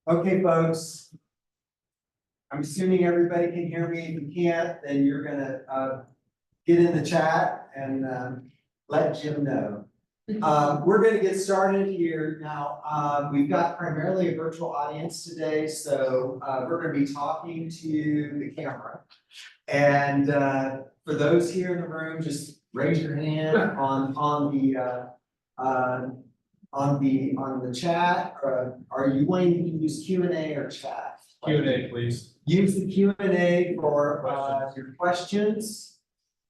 Okay, folks. I'm assuming everybody can hear me. If you can't, then you're gonna get in the chat and let Jim know. We're gonna get started here now. We've got primarily a virtual audience today, so we're gonna be talking to the camera. And for those here in the room, just raise your hand on the chat. Are you wanting to use Q&A or chat? Q&A, please. Use the Q&A for your questions.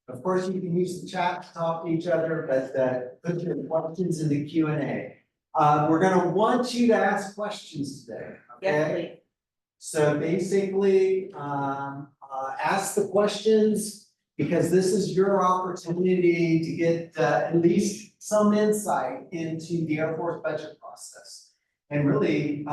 Of course, you can use the chat to talk to each other, but put your questions in the Q&A. We're gonna want you to ask questions today, okay? Yes, So basically, ask the questions because this is your opportunity to get at least some insight into the Air Force budget process. And really,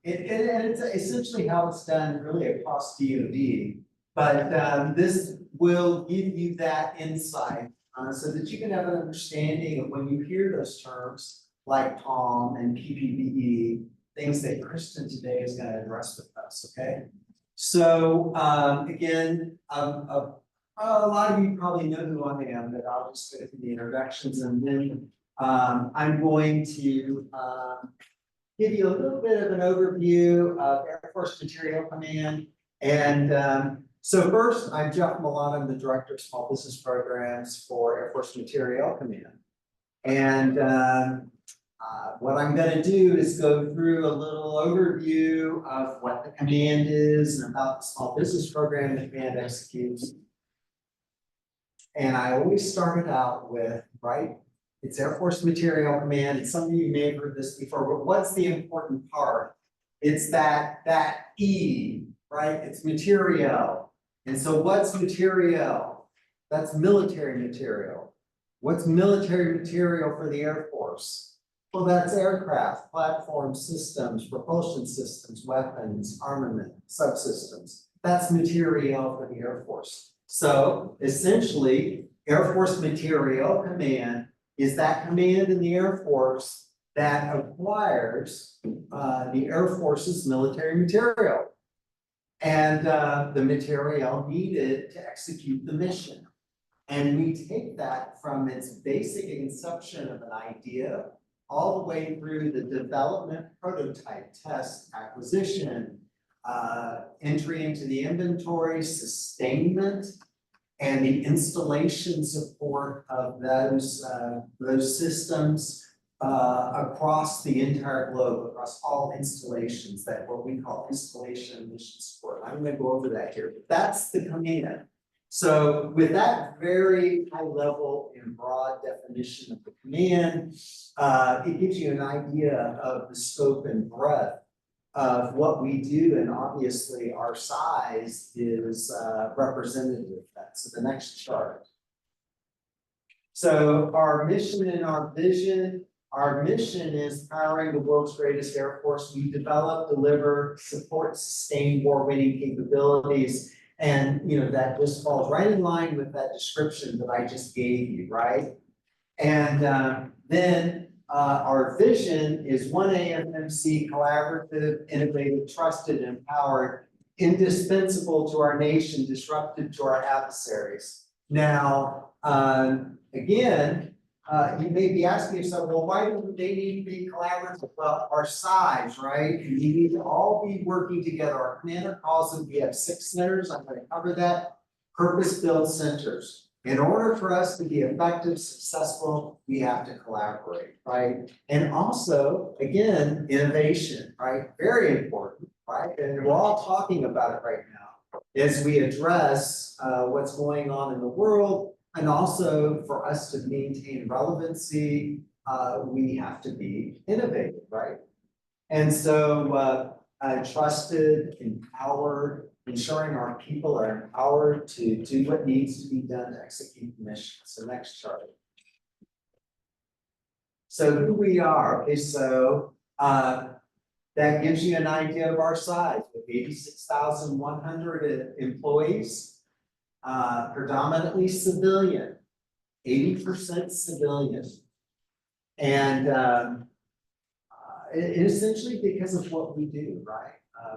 it's essentially how it's done really across DoD. But this will give you that insight so that you can have an understanding of when you hear those terms like POM and PPVE, things that Kristen today is going to address with us, okay? So again, a lot of you probably know who I am, but I'll just go through the introductions and then I'm going to give you a little bit of an overview of Air Force Material Command. And so first, I'm Jeff Milano, I'm the Director of Small Business Programs for Air Force Material Command. And what I'm going to do is go through a little overview of what the command is and about the small business program the command executes. And I always started out with, right, it's Air Force Material Command, and some of you may have heard this before, but what's the important part? It's that E, right? It's material. And so what's material? That's military material. What's military material for the Air Force? Well, that's aircraft, platform systems, propulsion systems, weapons, armament, subsystems. That's material for the Air Force. So essentially, Air Force Material Command is that command in the Air Force that acquires the Air Force's military material and the material needed to execute the mission. And we take that from its basic inception of an idea all the way through the development, prototype, test, acquisition, entry into the inventory, sustainment, and the installation support of those systems across the entire globe, across all installations, that what we call installation and mission support. I'm going to go over that here, but that's the command. So with that very high level and broad definition of the command, it gives you an idea of the scope and breadth of what we do, and obviously our size is representative of that. So the next chart. So our mission and our vision. Our mission is powering the world's greatest Air Force. We develop, deliver, support, sustain war-winning capabilities. And that just falls right in line with that description that I just gave you, right? And then our vision is one AFMC, collaborative, innovative, trusted, empowered, indispensable to our nation, disruptive to our adversaries. Now, again, you may be asking yourself, well, why do they need to be collaborative? Well, our size, right? We need to all be working together. Our commander calls them, we have 6 centers. I'm going to cover that. Purpose-built centers. In order for us to be effective, successful, we have to collaborate, right? And also, again, innovation, right? Very important, right? And we're all talking about it right now as we address what's going on in the world. And also for us to maintain relevancy, we have to be innovative, right? And so trusted, empowered, ensuring our people are empowered to do what needs to be done to execute the mission. So next chart. So who we are, okay, so that gives you an idea of our size with 86,100 employees. Predominantly civilian, 80% civilian. And essentially because of what we do, right?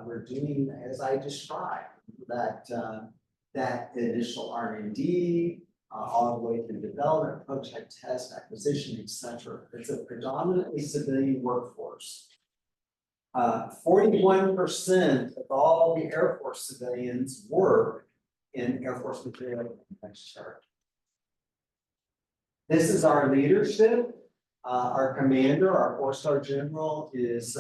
We're doing, as I described, that initial R&D, all the way to development, prototype test, acquisition, etc. It's a predominantly civilian workforce. 41% of all the Air Force civilians work in Air Force material. Next chart. This is our leadership. Our commander, our four-star general, is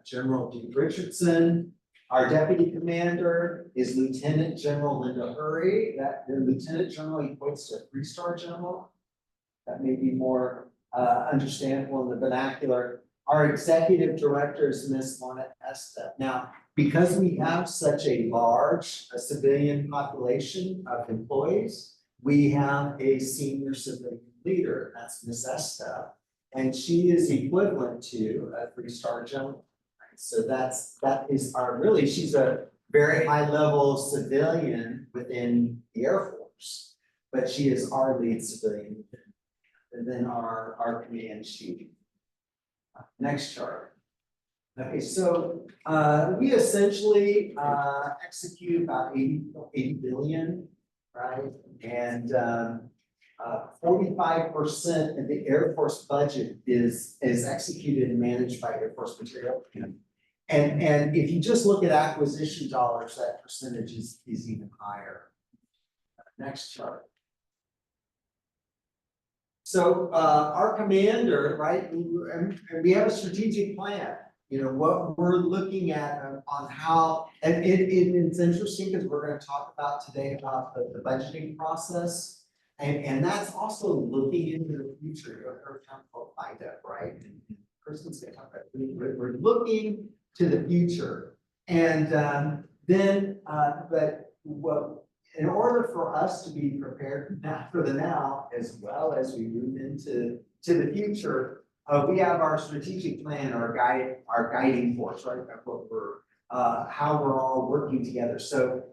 General D. Richardson. Our deputy commander is Lieutenant General Linda Hurry. That the Lieutenant General equates to a three-star general. That may be more understandable in the vernacular. Our executive director is Miss Lorna Estep. Now, because we have such a large civilian population of employees, we have a senior civilian leader. That's Miss Estep. And she is equivalent to a three-star general. Right? So that is our really, she's a very high level civilian within the Air Force, but she is our lead civilian, and then our command chief. Next chart. Okay, so we essentially execute about 80 billion, right? And 45% of the Air Force budget is executed and managed by Air Force Material. And if you just look at acquisition dollars, that percentage is even higher. Next chart. So our commander, right, and we have a strategic plan. You know, what we're looking at on how, and it's interesting because we're going to talk about today about the budgeting process. And that's also looking into the future. You heard a term called FIDA, right? And Kristen's going to talk about it. We're looking to the future. And but what, in order for us to be prepared for the now, as well as we move into the future, we have our strategic plan, our guiding force, right? What we're, how we're all working together. So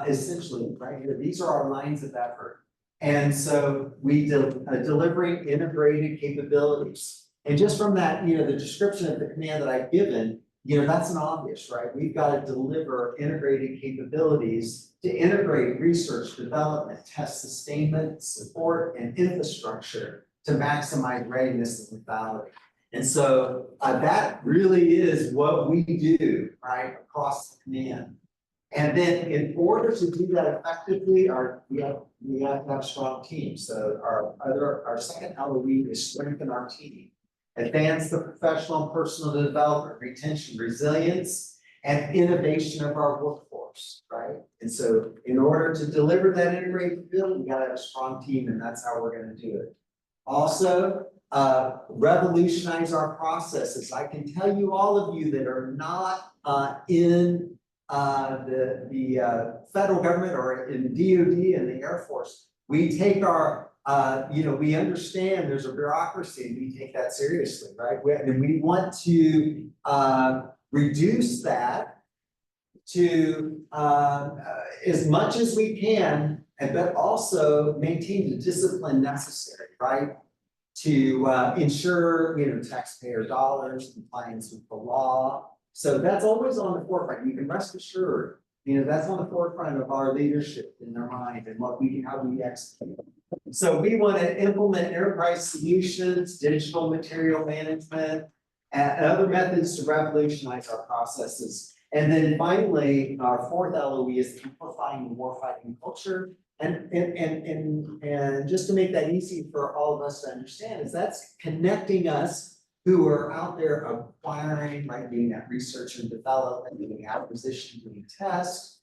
essentially, right here, these are our lines of effort. And so we delivering integrated capabilities. And just from that, you know, the description of the command that I've given, you know, that's an obvious, right? We've got to deliver integrated capabilities to integrate research, development, test, sustainment, support, and infrastructure to maximize readiness and lethality. And so that really is what we do, right, across the command. And then in order to do that effectively, we have to have a strong team. So our second LOE is strengthen our team, advance the professional and personal development, retention, resilience, and innovation of our workforce, right? And so in order to deliver that integrated field, we got to have a strong team, and that's how we're going to do it. Also, revolutionize our processes. I can tell you, all of you that are not in the federal government or in DoD and the Air Force, we take our, you know, we understand there's a bureaucracy, and we take that seriously, right? And we want to reduce that to as much as we can, but also maintain the discipline necessary, right? To ensure, you know, taxpayer dollars, compliance with the law. So that's always on the forefront. You can rest assured, you know, that's on the forefront of our leadership in their mind and how we execute. So we want to implement enterprise solutions, digital material management, and other methods to revolutionize our processes. And then finally, our fourth LOE is amplifying the warfighting culture. And just to make that easy for all of us to understand, is that's connecting us who are out there acquiring, right, doing that research and development, doing acquisition, doing tests,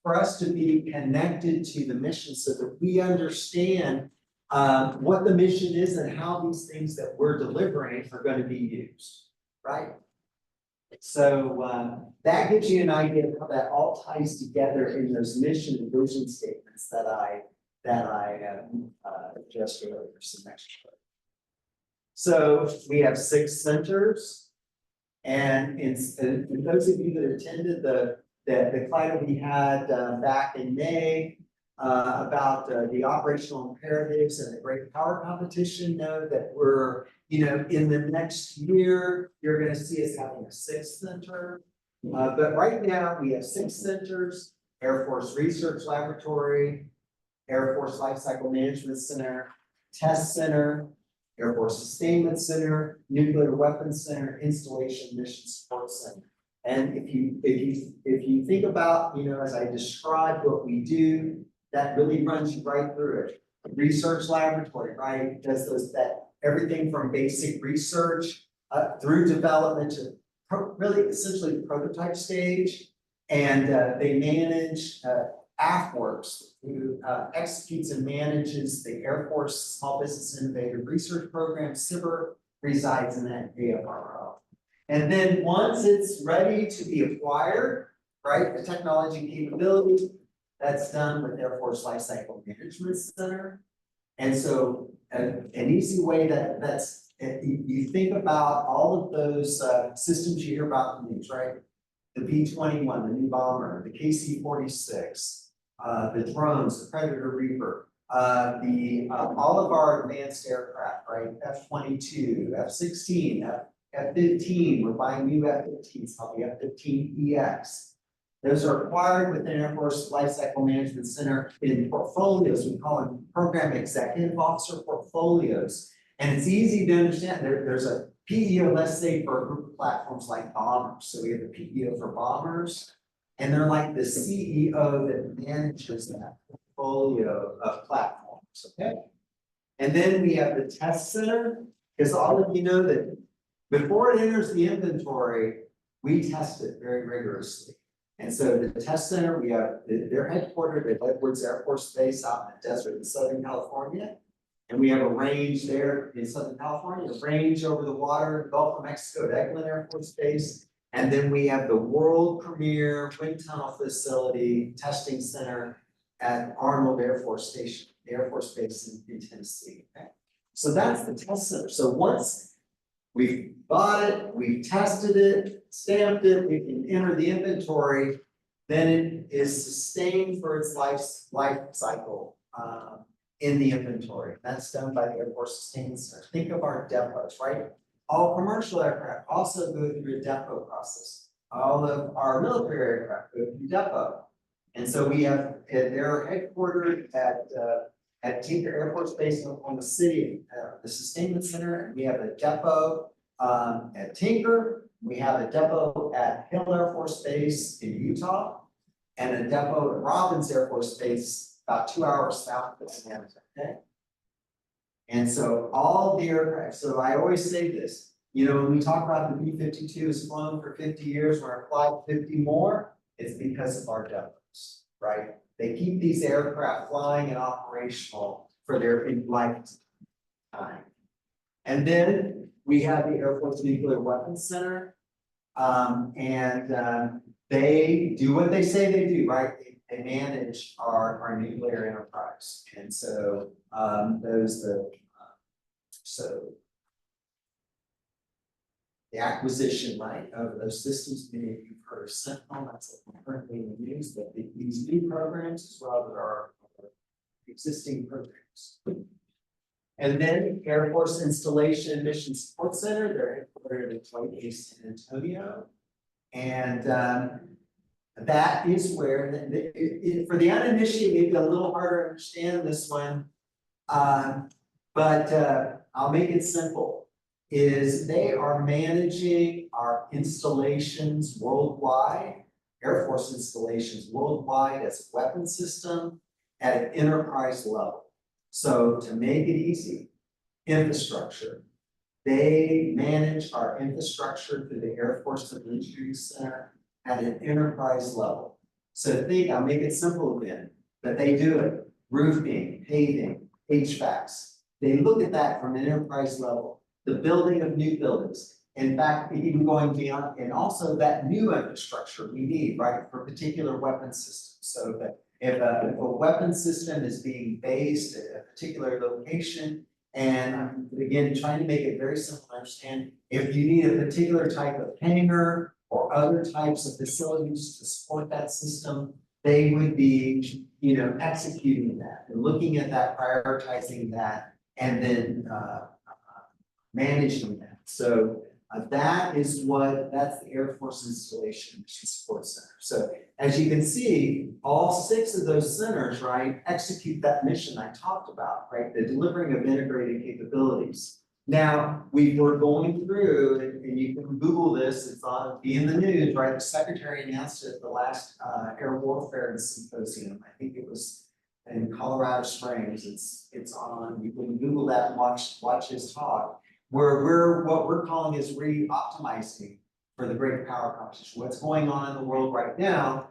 for us to be connected to the mission so that we understand what the mission is and how these things that we're delivering are going to be used, right? So that gives you an idea of how that all ties together in those mission and vision statements that I addressed earlier. So next slide. So we have 6 centers, and those of you that attended the client we had back in May about the operational imperatives and the great power competition know that we're in the next year, you're gonna see us having a sixth center. But right now, we have 6 centers: Air Force Research Laboratory, Air Force Lifecycle Management Center, Test Center, Air Force Sustainment Center, Nuclear Weapons Center, Installation Mission Support Center. And if you think about, as I described what we do, that really runs you right through it. Research laboratory, right, does everything from basic research through development to really essentially prototype stage. And they manage AFWorks, who executes and manages the Air Force Small Business Innovative Research Program. SBIR resides in that AFRO. And then once it's ready to be acquired, right, the technology capability, that's done with Air Force Lifecycle Management Center. And so an easy way that's you think about all of those systems you hear about in the news, right? The B-21, the new bomber, the KC-46, the drones, the Predator Reaper, all of our advanced aircraft, right? F-22, F-16, F-15. We're buying new F-15s, called the F-15EX. Those are acquired within Air Force Lifecycle Management Center in portfolios. We call them Program Executive Officer portfolios. And it's easy to understand. There's a PEO, let's say, for a group of platforms like bombers. So we have a PEO for bombers, and they're like the CEO that manages that portfolio of platforms, okay? And then we have the test center, because all of you know that before it enters the inventory, we test it very rigorously. And so the test center, they're headquartered at Edwards Air Force Base out in the desert in Southern California. And we have a range there in Southern California, a range over the water, Gulf of Mexico at Eglin Air Force Base. And then we have the world premier wind tunnel facility testing center at Arnold Air Force Station, the Air Force Base in Tennessee. Okay? So that's the test center. So once we've bought it, we've tested it, stamped it, we can enter the inventory, then it is sustained for its life cycle in the inventory. That's done by the Air Force Sustainment Center. Think of our depots, right? All commercial aircraft also go through a depot process. All of our military aircraft go through depot. And so they're headquartered at Tinker Air Force Base in Oklahoma City, the Sustainment Center, and we have a depot at Tinker. We have a depot at Hill Air Force Base in Utah, and a depot at Robbins Air Force Base about 2 hours south of Atlanta. Okay. And so all the aircraft, so I always say this, when we talk about the B-52 has flown for 50 years, we're gonna fly 50 more, it's because of our depots, right? They keep these aircraft flying and operational for their lifetime. And then we have the Air Force Nuclear Weapons Center, they do what they say they do, right? They manage our nuclear enterprise. And so the acquisition, right, of those systems, maybe you've heard of Sentinel, that's currently in the news, but these new programs as well as our existing programs. And then Air Force Installation Mission Support Center, they're headquartered in Dwight Base, San Antonio. And that is where, for the uninitiated, a little harder to understand this one, but I'll make it simple, is they are managing our installations worldwide, Air Force installations worldwide as a weapon system at an enterprise level. So to make it easy, infrastructure. They manage our infrastructure through the Air Force Engineering Center at an enterprise level. So I'll make it simple again, but they do it, roofing, paving, HVACs. They look at that from an enterprise level, the building of new buildings. In fact, even going beyond, and also that new infrastructure we need, right, for particular weapon systems. So that if a weapon system is being based at a particular location, and I'm, again, trying to make it very simple to understand, if you need a particular type of hangar or other types of facilities to support that system, they would be, executing that and looking at that, prioritizing that, and then managing that. So that's the Air Force Installation Mission Support Center. So as you can see, all 6 of those centers, right, execute that mission I talked about, right, the delivering of integrated capabilities. Now, we were going through, and you can Google this, it's on, be in the news, right? The Secretary announced it at the last Air Warfare Symposium. I think it was in Colorado Springs. It's on, you can Google that and watch his talk, where what we're calling is re-optimizing for the great power competition, what's going on in the world right now.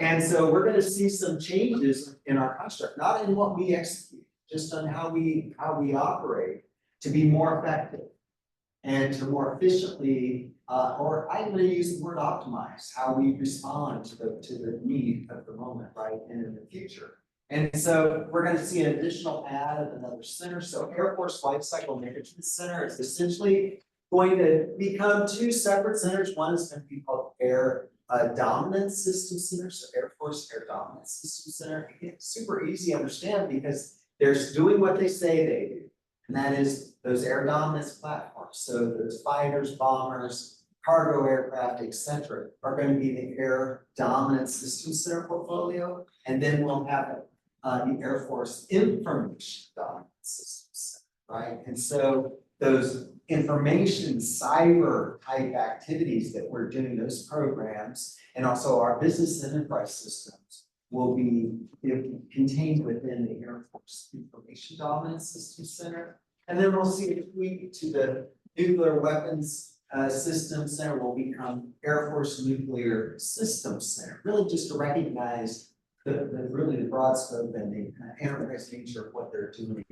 And so we're going to see some changes in our construct, not in what we execute, just on how we operate, to be more effective and to more efficiently, or I'm going to use the word optimize, how we respond to the need of the moment, right, and in the future. And so we're going to see an additional add of another center. So Air Force Lifecycle Management Center is essentially going to become 2 separate centers. One is going to be called Air Dominance System Center, so Air Force Air Dominance System Center. It's super easy to understand because they're doing what they say they do. And that is those air dominance platforms. So those fighters, bombers, cargo aircraft, etc., are going to be the Air Dominance System Center portfolio. And then we'll have the Air Force Information Dominance System Center, right? And so those information cyber type activities that we're doing, those programs, and also our business enterprise systems will be contained within the Air Force Information Dominance System Center. And then we'll see a tweak to the Nuclear Weapons System Center will become Air Force Nuclear Systems Center, really just to recognize really the broad scope and the enterprise nature of what they're doing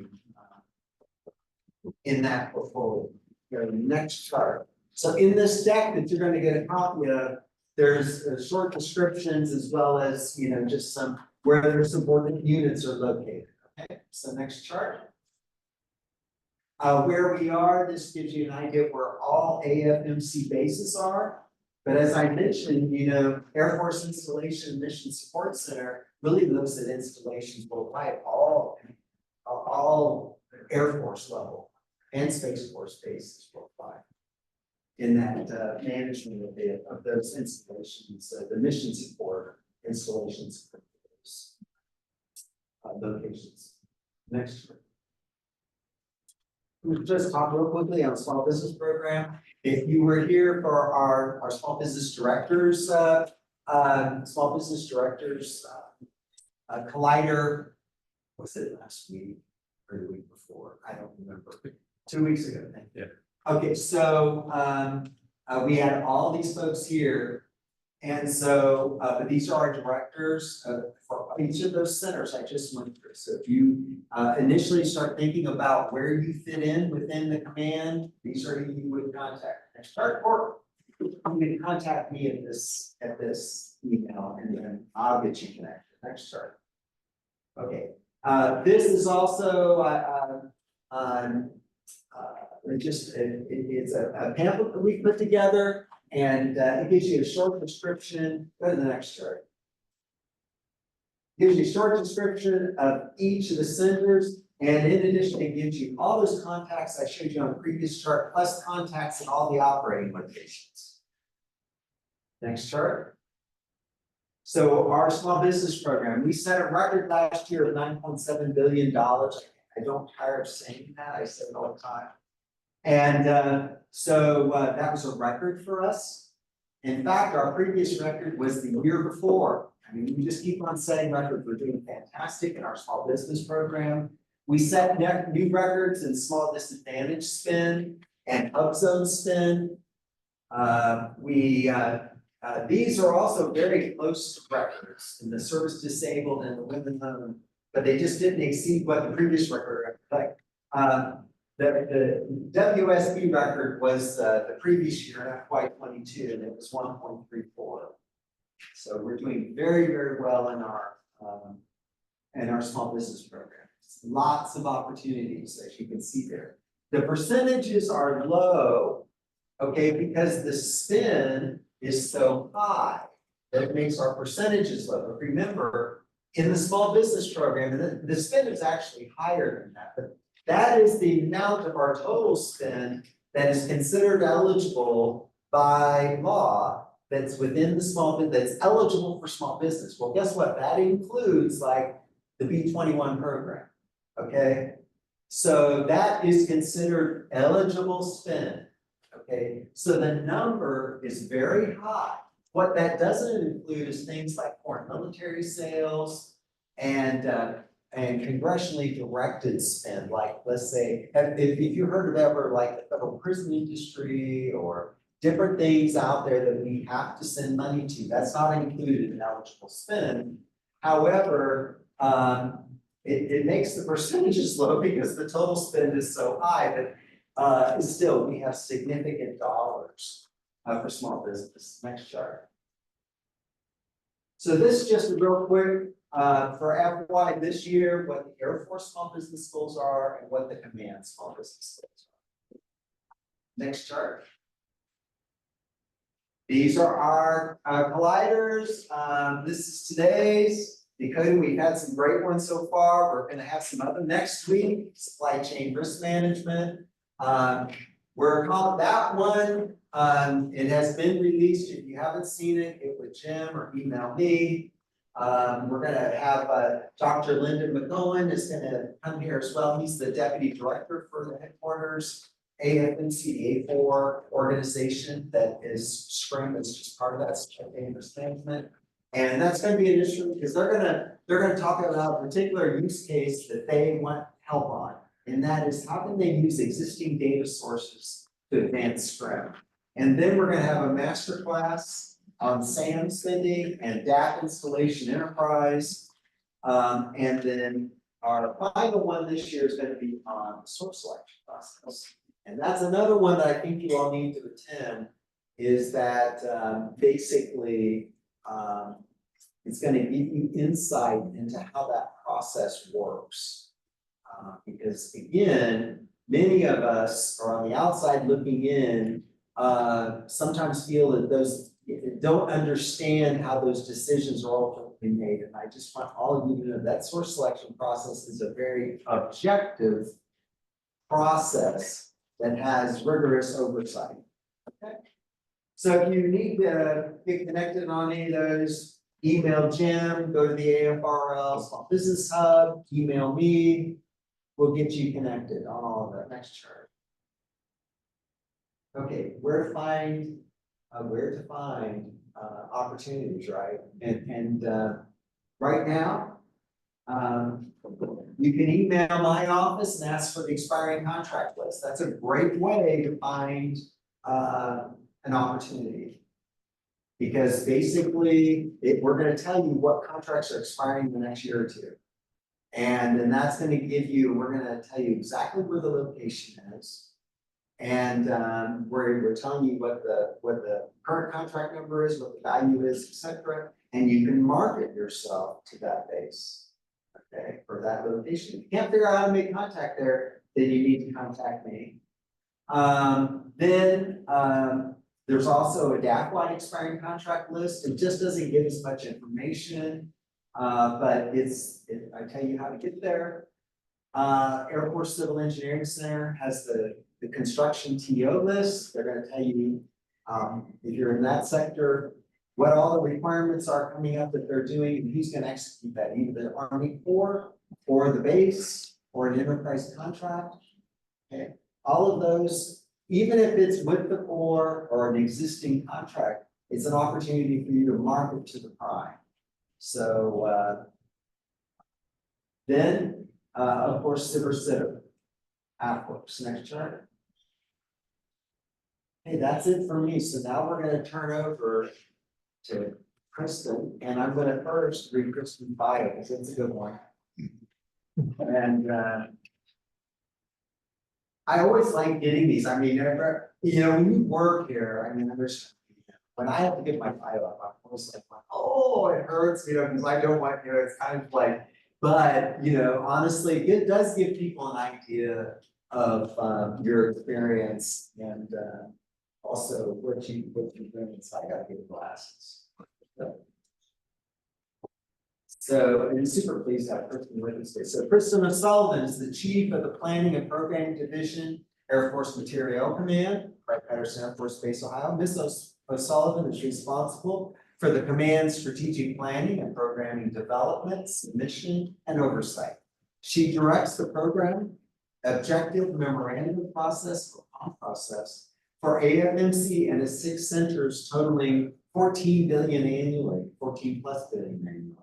in that portfolio. Go to the next chart. So in this deck that you're going to get a copy of, there's short descriptions as well as, just some where their subordinate units are located. Okay, so next chart. Where we are, this gives you an idea of where all AFMC bases are. But as I mentioned, Air Force Installation Mission Support Center really looks at installations worldwide, all Air Force level and Space Force bases worldwide in that management of those installations, the mission support installations for those locations. Next chart. We'll just talk real quickly on small business program. If you were here for our small business directors, collider, was it last week or the week before? I don't remember. 2 weeks ago, I think. Yeah. Okay, so we had all these folks here. And so, but these are our directors for each of those centers I just went through. So if you initially start thinking about where you fit in within the command, these are who you would contact. Next chart, or you can contact me at this email, and then I'll get you connected. Next chart. Okay, this is also it's a pamphlet that we put together. And it gives you a short description. Go to the next chart. Gives you a short description of each of the centers. And in addition, it gives you all those contacts I showed you on the previous chart, plus contacts in all the operating locations. Next chart. So our small business program, we set a record last year of $9.7 billion. I don't tire of saying that. I say it all the time. And so that was a record for us. In fact, our previous record was the year before. I mean, we just keep on setting records. We're doing fantastic in our small business program. We set new records in small disadvantage spend and hub zone spend. These are also very close to records in the service disabled and the women owned, but they just didn't exceed what the previous record like. The WSB record was the previous year, FY22, and it was 1.34. So we're doing very, very well in our small business program. Lots of opportunities, as you can see there. The percentages are low, okay, because the spend is so high that it makes our percentages low. But remember, in the small business program, the spend is actually higher than that, but that is the amount of our total spend that is considered eligible by law, that's within the small bit, that's eligible for small business. Well, guess what? That includes like the B-21 program, okay? So that is considered eligible spend, okay? So the number is very high. What that doesn't include is things like foreign military sales and congressionally directed spend, like, let's say, if you heard of ever like the federal prison industry or different things out there that we have to send money to, that's not included in eligible spend. However, it makes the percentages low because the total spend is so high that still we have significant dollars for small business. Next chart. So this is just real quick for FY this year, what the Air Force small business goals are and what the command small business goals are. Next chart. These are our colliders. This is today's. Dakota, we've had some great ones so far. We're going to have some other next week. Supply chain risk management. We're calling that one. It has been released. If you haven't seen it, get with Jim or email me. We're going to have Dr. Lyndon McGowan is going to come here as well. He's the deputy director for the headquarters. AFNC, the A4 organization that is Scrum, that's just part of that supply chain risk management. And that's going to be an issue because they're going to talk about a particular use case that they want help on. And that is, how can they use existing data sources to advance Scrum? And then we're going to have a master class on SAM spending and DAP installation enterprise. And then our final one this year is going to be on the source selection process. And that's another one that I think you all need to attend, is that basically it's going to give you insight into how that process works. Because again, many of us are on the outside looking in, sometimes feel that those don't understand how those decisions are ultimately made. And I just want all of you to know that source selection process is a very objective process that has rigorous oversight. Okay. So if you need to get connected on any of those, email Jim, go to the AFRL Small Business Hub, email me. We'll get you connected on all of that. Next chart. Okay, where to find opportunities, right? And right now, you can email my office and ask for the expiring contract list. That's a great way to find an opportunity. Because basically, we're going to tell you what contracts are expiring in the next year or two. And then that's going to give you, we're going to tell you exactly where the location is. And we're telling you what the current contract number is, what the value is, etc. And you can market yourself to that base, okay, for that location. If you can't figure out how to make contact there, then you need to contact me. There's also a DAP-wide expiring contract list. It just doesn't give us much information, but I tell you how to get there. Air Force Civil Engineering Center has the construction TO list. They're going to tell you, if you're in that sector, what all the requirements are coming up that they're doing, and who's going to execute that, either the Army Corps or the base or an enterprise contract. Okay, all of those. Even if it's with the Corps or an existing contract, it's an opportunity for you to market to the prime. So then, of course, CIV AFWorks. Next chart. Hey, that's it for me. So now we're going to turn over to Kristen, and I'm going to first read Kristen's bio because it's a good one. And I always like getting these. I mean, when you work here, I mean, when I have to get my bio up, I'm always like, oh, it hurts, because I don't want, it's kind of like, but, honestly, it does give people an idea of your experience and also what you're doing. So I got to get glasses. So, and I'm super pleased to have Kristen with us today. So Kristen O'Sullivan is the Chief of the Planning and Programming Division, Air Force Materiel Command, Wright-Patterson Air Force Base, Ohio. Ms. O'Sullivan is responsible for the command's strategic planning and programming development, submission, and oversight. She directs the program objective memorandum process or POM process for AFMC and its 6 centers totaling 14 billion annually, 14 plus billion annually.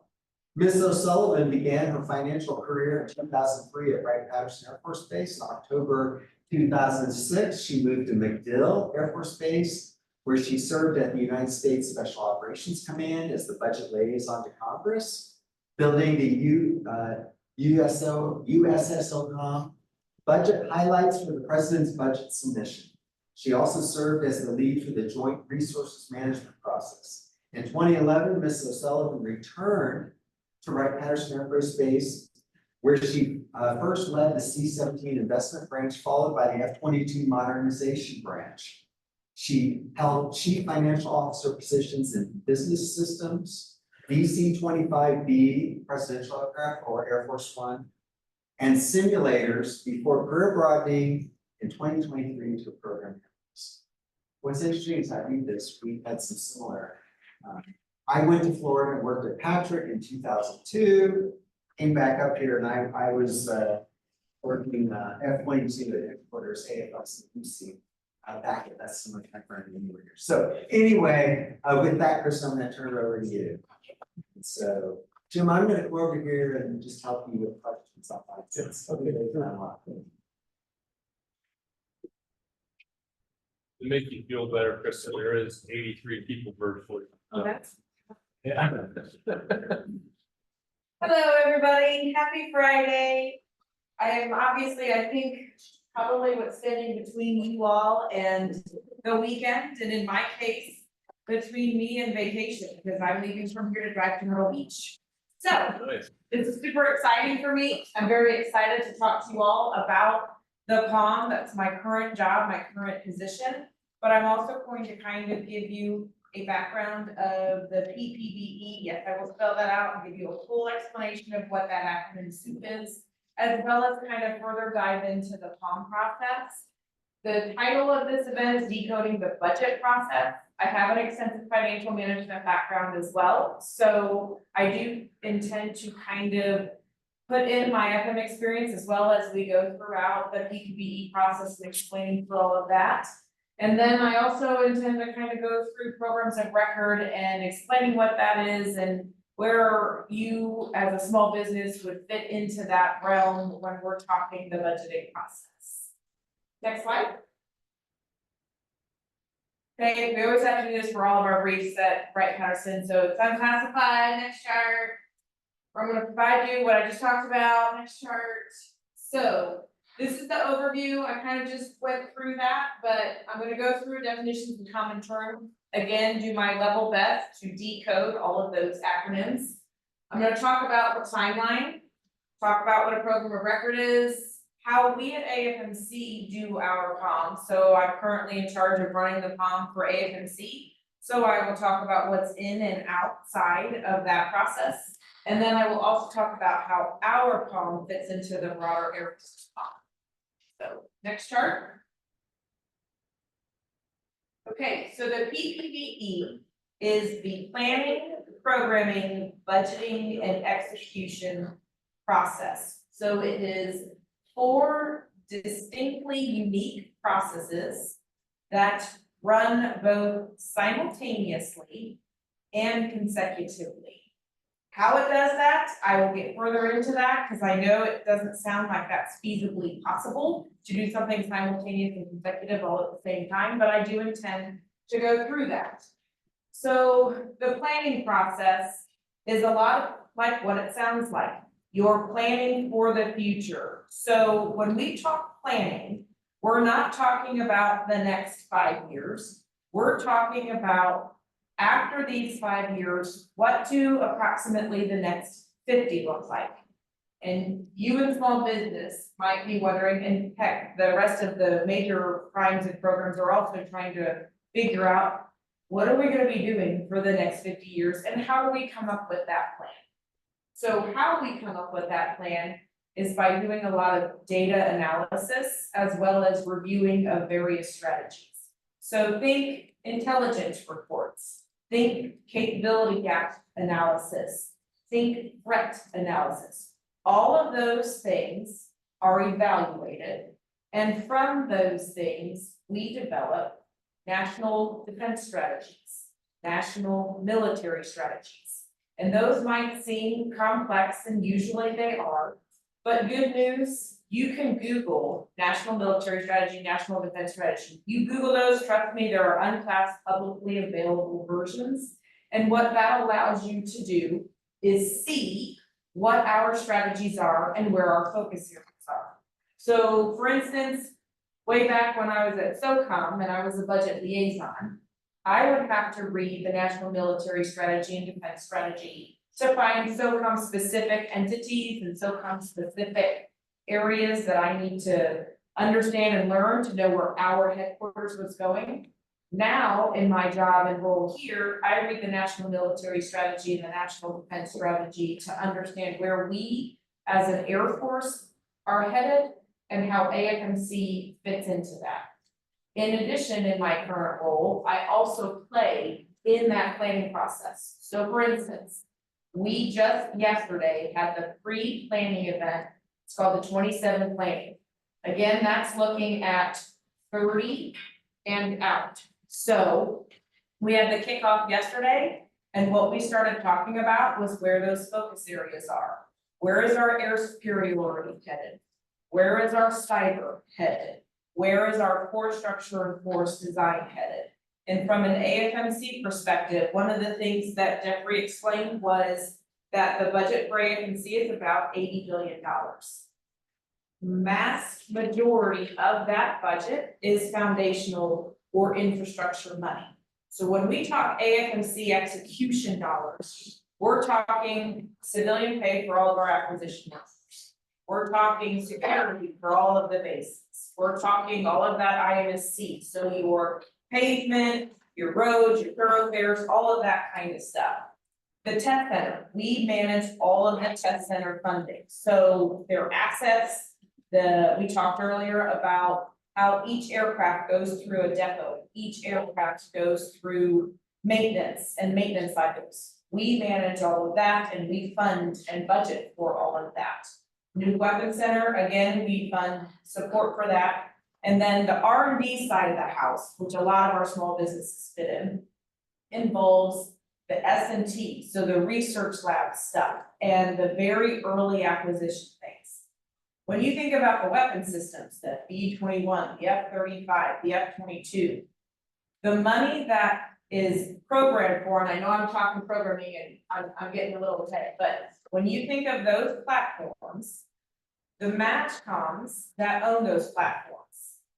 Ms. O'Sullivan began her financial career in 2003 at Wright-Patterson Air Force Base. In October 2006, she moved to MacDill Air Force Base, where she served at the United States Special Operations Command as the budget liaison to Congress, building the USSOCOM budget highlights for the President's budget submission. She also served as the lead for the Joint Resources Management process. In 2011, Ms. O'Sullivan returned to Wright-Patterson Air Force Base, where she first led the C-17 investment branch, followed by the F-22 modernization branch. She held chief financial officer positions in business systems, DC-25B presidential aircraft or Air Force One, and simulators before career broadening in 2023 to a program. What's interesting is I read this, we had some similar. I went to Florida and worked at Patrick in 2002, came back up here and I was working F-22 at headquarters AFX in DC. Back at that similar time frame when you were here. So anyway, with that, Chris, I'm going to turn it over to you. So Jim, I'm going to go over here and just help you with questions. Okay. To make you feel better, Kristen, there is 83 people virtually. Oh, that's. Yeah. Hello, everybody. Happy Friday. I am obviously, I think, probably what's standing between you all and the weekend, and in my case, between me and vacation, because I'm leaving from here to drive to Myrtle Beach. So Nice. this is super exciting for me. I'm very excited to talk to you all about the POM. That's my current job, my current position. But I'm also going to kind of give you a background of the PPBE. Yes, I will spell that out and give you a full explanation of what that acronym soup is, as well as kind of further dive into the POM process. The title of this event is Decoding the Budget Process. I have an extensive financial management background as well, so I do intend to kind of put in my FM experience as well as we go throughout the PPBE process and explaining through all of that. And then I also intend to kind of go through programs of record and explaining what that is and where you as a small business would fit into that realm when we're talking the budgeting process. Next slide. Okay, we always have to do this for all of our briefs at Wright-Patterson, so it's unclassified. Next chart. I'm going to provide you what I just talked about. Next chart. So this is the overview. I kind of just went through that, but I'm going to go through definitions and common terms. Again, do my level best to decode all of those acronyms. I'm going to talk about the timeline, talk about what a program of record is, how we at AFMC do our POM. So I'm currently in charge of running the POM for AFMC. So I will talk about what's in and outside of that process. And then I will also talk about how our POM fits into the broader Air Force POM. So next chart. Okay, so the PPBE is the planning, programming, budgeting, and execution process. So it is 4 distinctly unique processes that run both simultaneously and consecutively. How it does that, I will get further into that because I know it doesn't sound like that's feasibly possible to do something simultaneous and consecutive all at the same time, but I do intend to go through that. So the planning process is a lot like what it sounds like. You're planning for the future. So when we talk planning, we're not talking about the next 5 years. We're talking about after these 5 years, what do approximately the next 50 look like? And you in small business might be wondering, and heck, the rest of the major primes and programs are also trying to figure out what are we going to be doing for the next 50 years and how do we come up with that plan? So how we come up with that plan is by doing a lot of data analysis as well as reviewing of various strategies. So think intelligence reports, think capability gap analysis, think threat analysis. All of those things are evaluated, and from those things, we develop national defense strategies, national military strategies. And those might seem complex, and usually they are, but good news, you can Google national military strategy, national defense strategy. You Google those, trust me, there are unclassified, publicly available versions. And what that allows you to do is see what our strategies are and where our focus areas are. So for instance, way back when I was at SOCOM and I was a budget liaison, I would have to read the national military strategy and defense strategy to find SOCOM specific entities and SOCOM specific areas that I need to understand and learn to know where our headquarters was going. Now, in my job and role here, I read the national military strategy and the national defense strategy to understand where we as an Air Force are headed and how AFMC fits into that. In addition, in my current role, I also play in that planning process. So for instance, we just yesterday had the pre-planning event. It's called the 27 planning. Again, that's looking at 30 and out. So we had the kickoff yesterday, and what we started talking about was where those focus areas are. Where is our air superiority headed? Where is our cyber headed? Where is our core structure and force design headed? And from an AFMC perspective, one of the things that Jeffrey explained was that the budget for AFMC is about $80 billion. Mass majority of that budget is foundational or infrastructure money. So when we talk AFMC execution dollars, we're talking civilian pay for all of our acquisition workers. We're talking security for all of the bases. We're talking all of that IMSC, so your pavement, your roads, your thoroughfares, all of that kind of stuff. The test center, we manage all of the test center funding, so their assets, we talked earlier about how each aircraft goes through a depot, each aircraft goes through maintenance and maintenance cycles. We manage all of that and we fund and budget for all of that. New Weapons Center, again, we fund support for that. And then the R&D side of the house, which a lot of our small businesses fit in, involves the S&T, so the research lab stuff and the very early acquisition things. When you think about the weapon systems, the B-21, the F-35, the F-22, the money that is programmed for, and I know I'm talking programming and I'm getting a little ahead, but when you think of those platforms, the MatchComs that own those platforms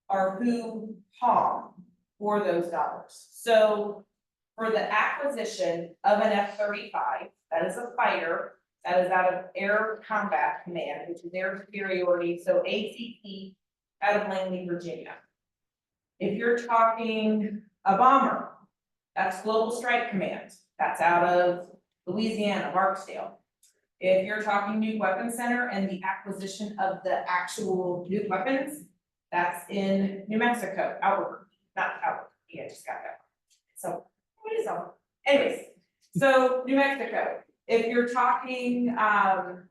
are who POM for those dollars. So for the acquisition of an F-35, that is a fighter, that is out of Air Combat Command, which is air superiority, so ACP out of Langley, Virginia. If you're talking a bomber, that's Global Strike Command, that's out of Louisiana, Barksdale. If you're talking Nuke Weapons Center and the acquisition of the actual nuke weapons, that's in New Mexico, Albuquerque, not Albuquerque, I just got that. So, what is Albuquerque? Anyways, so New Mexico. If you're talking Air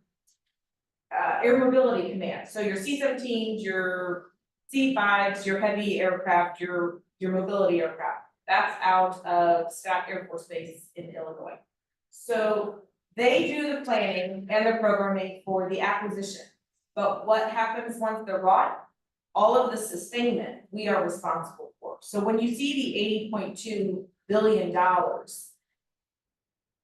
Mobility Command, so your C-17s, your C-5s, your heavy aircraft, your mobility aircraft, that's out of Scott Air Force Base in Illinois. So they do the planning and the programming for the acquisition. But what happens once they're bought? All of the sustainment we are responsible for. So when you see the $80.2 billion,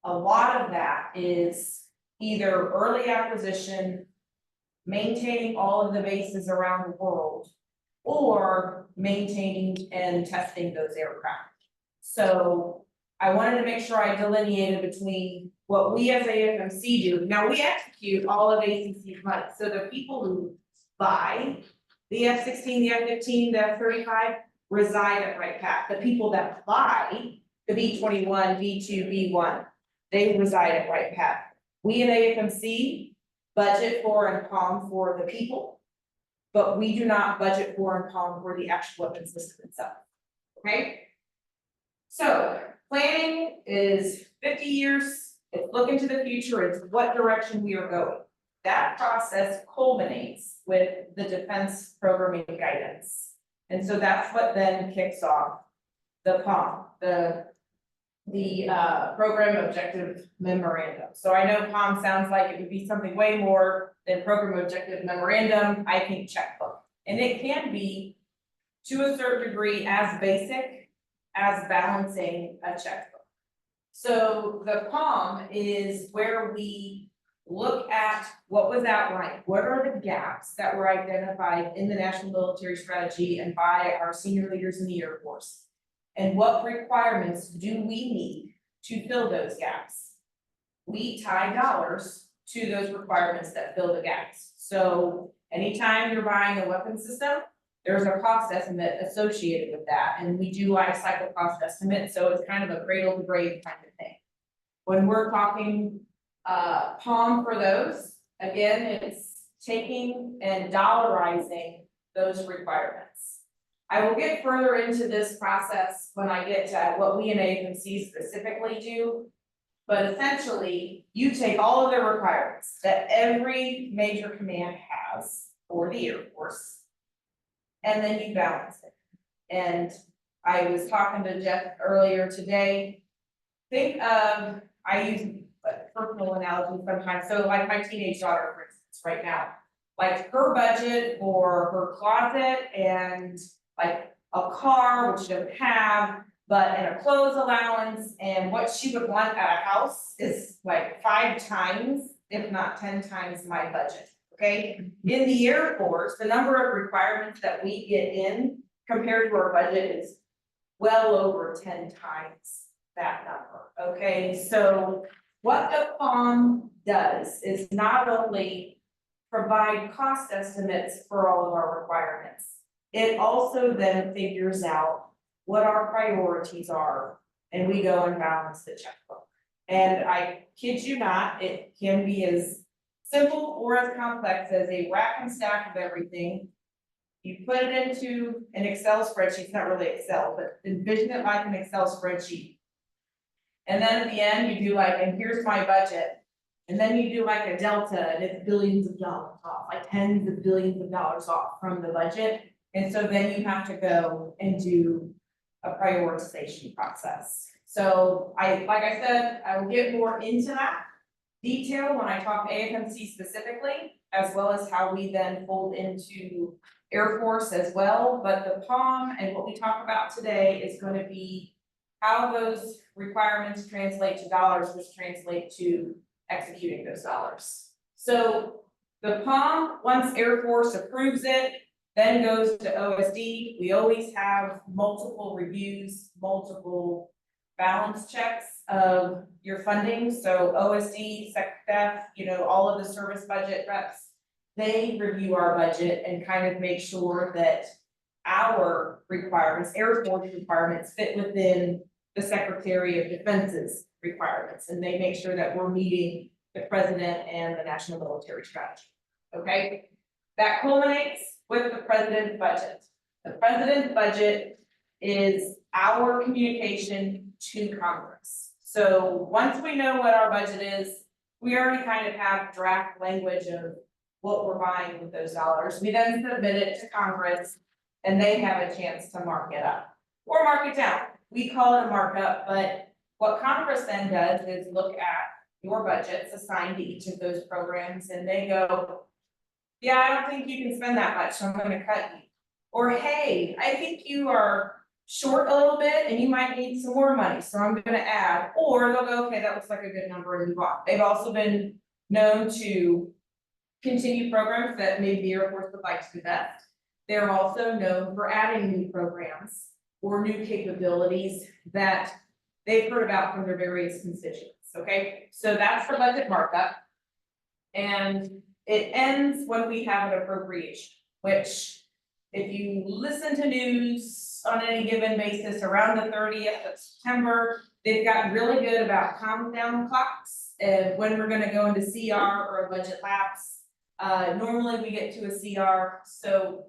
a lot of that is either early acquisition, maintaining all of the bases around the world, or maintaining and testing those aircraft. So I wanted to make sure I delineated between what we as AFMC do. Now we execute all of ACC's money. So the people who buy the F-16, the F-15, the F-35 reside at Wright Pat. The people that buy the B-21, B-2, B-1, they reside at Wright Pat. We in AFMC budget for and POM for the people, but we do not budget for and POM for the actual weapon system itself, okay? So, planning is 50 years, it's looking to the future, it's what direction we are going. That process culminates with the defense programming guidance. And so that's what then kicks off the POM, the program objective memorandum. So I know POM sounds like it would be something way more than program objective memorandum, I think checkbook. And it can be, to a certain degree, as basic as balancing a checkbook. So the POM is where we look at what was outlined, what are the gaps that were identified in the National Military Strategy and by our senior leaders in the Air Force? And what requirements do we need to fill those gaps? We tie dollars to those requirements that fill the gaps. So anytime you're buying a weapon system, there's a cost estimate associated with that, and we do life cycle cost estimate, so it's kind of a cradle to grave kind of thing. When we're talking POM for those, again, it's taking and dollarizing those requirements. I will get further into this process when I get to what we in AFMC specifically do. But essentially, you take all of the requirements that every major command has for the Air Force, and then you balance it. And I was talking to Jeff earlier today. Think of, I use a personal analogy sometimes, so like my teenage daughter, for instance, right now, like her budget for her closet and like a car, which she doesn't have, but and a clothes allowance, and what she would want at a house is like 5 times, if not 10 times my budget, okay? In the Air Force, the number of requirements that we get in compared to our budget is well over 10 times that number, okay? So what the POM does is not only provide cost estimates for all of our requirements, it also then figures out what our priorities are, and we go and balance the checkbook. And I kid you not, it can be as simple or as complex as a rack and stack of everything. You put it into an Excel spreadsheet, it's not really Excel, but envision it like an Excel spreadsheet. And then at the end, you do like, and here's my budget. And then you do like a delta, and it's billions of dollars off, like tens of billions of dollars off from the budget. And so then you have to go and do a prioritization process. So like I said, I will get more into that detail when I talk AFMC specifically, as well as how we then fold into Air Force as well. But the POM and what we talk about today is going to be how those requirements translate to dollars, which translate to executing those dollars. So the POM, once Air Force approves it, then goes to OSD. We always have multiple reviews, multiple balance checks of your funding. So OSD, SecDef, all of the service budget reps, they review our budget and kind of make sure that our requirements, Air Force requirements, fit within the Secretary of Defense's requirements. And they make sure that we're meeting the President and the National Military Strategy, okay? That culminates with the President's budget. The President's budget is our communication to Congress. So once we know what our budget is, we already kind of have draft language of what we're buying with those dollars. We then submit it to Congress and they have a chance to mark it up or mark it down. We call it a markup, but what Congress then does is look at your budgets assigned to each of those programs and they go, yeah, I don't think you can spend that much, so I'm gonna cut you. Or, hey, I think you are short a little bit and you might need some more money, so I'm gonna add. Or they'll go, okay, that looks like a good number and move on. They've also been known to continue programs that maybe the Air Force would like to invest. They're also known for adding new programs or new capabilities that they've heard about from their various constituents, okay? So that's the budget markup. And it ends when we have an appropriation, which if you listen to news on any given basis around the 30th of September. They've gotten really good about countdown clocks and when we're gonna go into CR or a budget lapse. Normally we get to a CR, so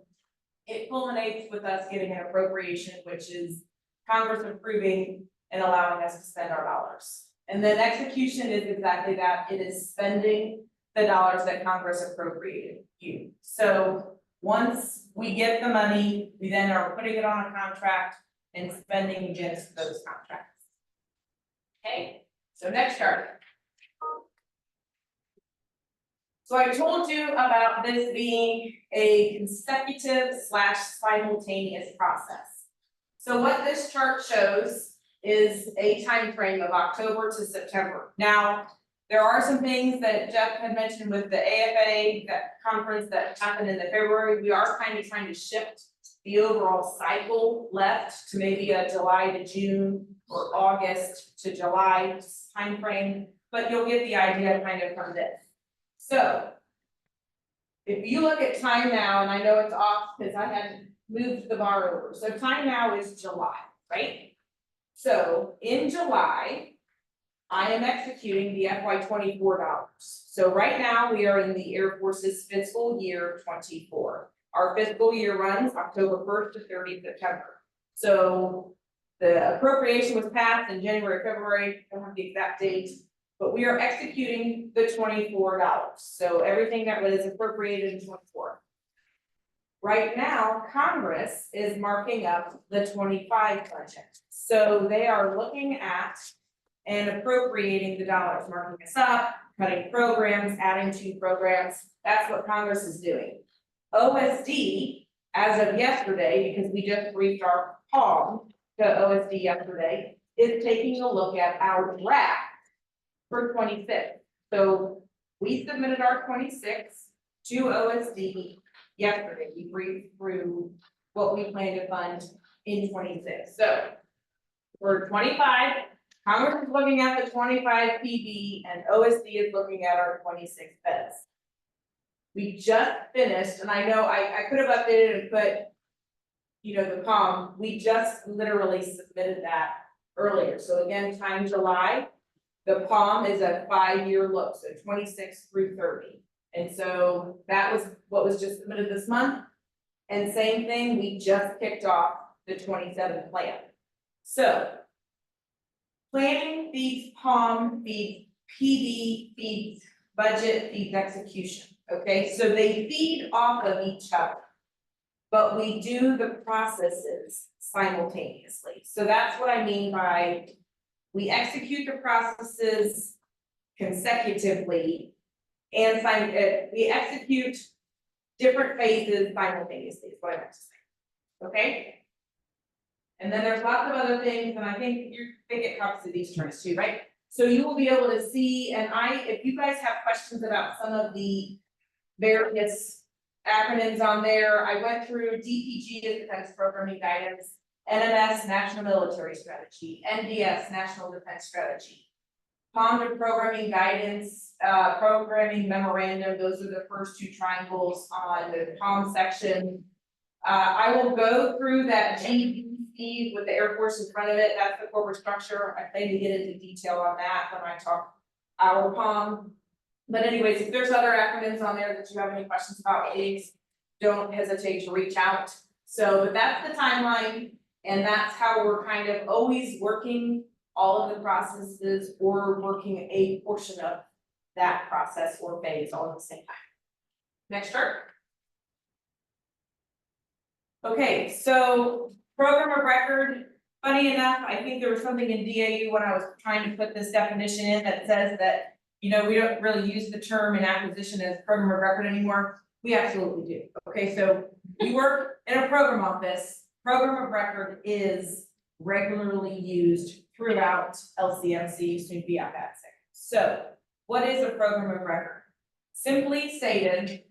it culminates with us getting an appropriation, which is Congress approving and allowing us to spend our dollars. And then execution is exactly that, it is spending the dollars that Congress appropriated you. So once we get the money, we then are putting it on a contract and spending against those contracts. Okay, so next chart. So I told you about this being a consecutive / simultaneous process. So what this chart shows is a time frame of October to September. Now, there are some things that Jeff had mentioned with the AFA, that conference that happened in February. We are kind of trying to shift the overall cycle left to maybe a July to June or August to July timeframe, but you'll get the idea kind of from this. So if you look at time now, and I know it's off because I had moved the bar over, so time now is July, right? So in July, I am executing the FY 24 dollars. So right now, we are in the Air Force's fiscal year 24. Our fiscal year runs October 1st to 30th September. So the appropriation was passed in January, February, I don't have the exact date, but we are executing the $24. So everything that was appropriated in 24. Right now, Congress is marking up the 25 budget. So they are looking at and appropriating the dollars, marking us up, cutting programs, adding to programs. That's what Congress is doing. OSD, as of yesterday, because we just briefed our POM to OSD yesterday, is taking a look at our draft for 26. So we submitted our 26 to OSD yesterday. We briefed through what we plan to fund in 26. So for 25, Congress is looking at the 25 PB and OSD is looking at our 26 beds. We just finished, and I know I could have updated and put, you know, the POM, we just literally submitted that earlier. So again, time July, the POM is a 5-year look, so 26 through 30. And so that was what was just submitted this month. And same thing, we just kicked off the 27 plan. So planning feeds POM, feeds PD, feeds budget, feeds execution, okay? So they feed off of each other, but we do the processes simultaneously. So that's what I mean by we execute the processes consecutively and we execute different phases simultaneously, is what I meant to say, okay? And then there's lots of other things, and I think they get copies of these charts too, right? So you will be able to see, and if you guys have questions about some of the various acronyms on there, I went through DPG is Defense Programming Guidance, NMS National Military Strategy, NDS National Defense Strategy, POM Programming Guidance, Programming Memorandum, those are the first two triangles on the POM section. I will go through that GBC with the Air Force in front of it, that's the corporate structure. I plan to get into detail on that when I talk our POM. But anyways, if there's other acronyms on there that you have any questions about, please don't hesitate to reach out. So, but that's the timeline, and that's how we're kind of always working all of the processes or working a portion of that process or phase all at the same time. Next chart. Okay, so program of record, funny enough, I think there was something in DAU when I was trying to put this definition in that says that, you know, we don't really use the term in acquisition as program of record anymore. We absolutely do. Okay, so we work in a program office. Program of record is regularly used throughout LCMC, soon to be out that second. So what is a program of record? Simply stated,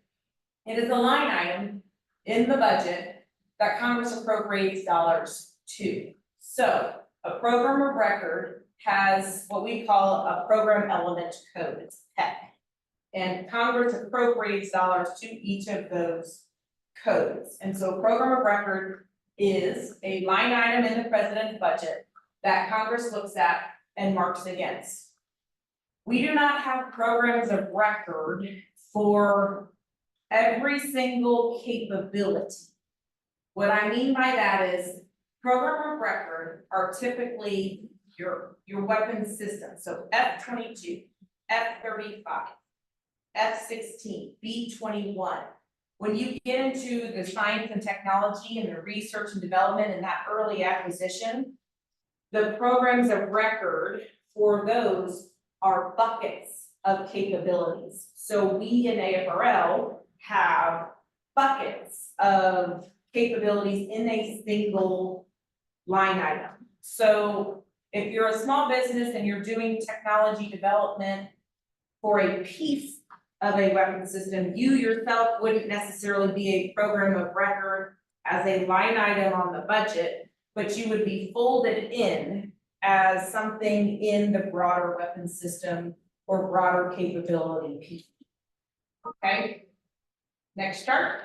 it is a line item in the budget that Congress appropriates dollars to. So a program of record has what we call a program element code, it's PEC. And Congress appropriates dollars to each of those codes. And so program of record is a line item in the president's budget that Congress looks at and marks against. We do not have programs of record for every single capability. What I mean by that is program of record are typically your weapon system, so F-22, F-35, F-16, B-21. When you get into the science and technology and the research and development and that early acquisition, the programs of record for those are buckets of capabilities. So we in AFRL have buckets of capabilities in a single line item. So if you're a small business and you're doing technology development for a piece of a weapon system, you yourself wouldn't necessarily be a program of record as a line item on the budget, but you would be folded in as something in the broader weapon system or broader capability piece. Okay, next chart.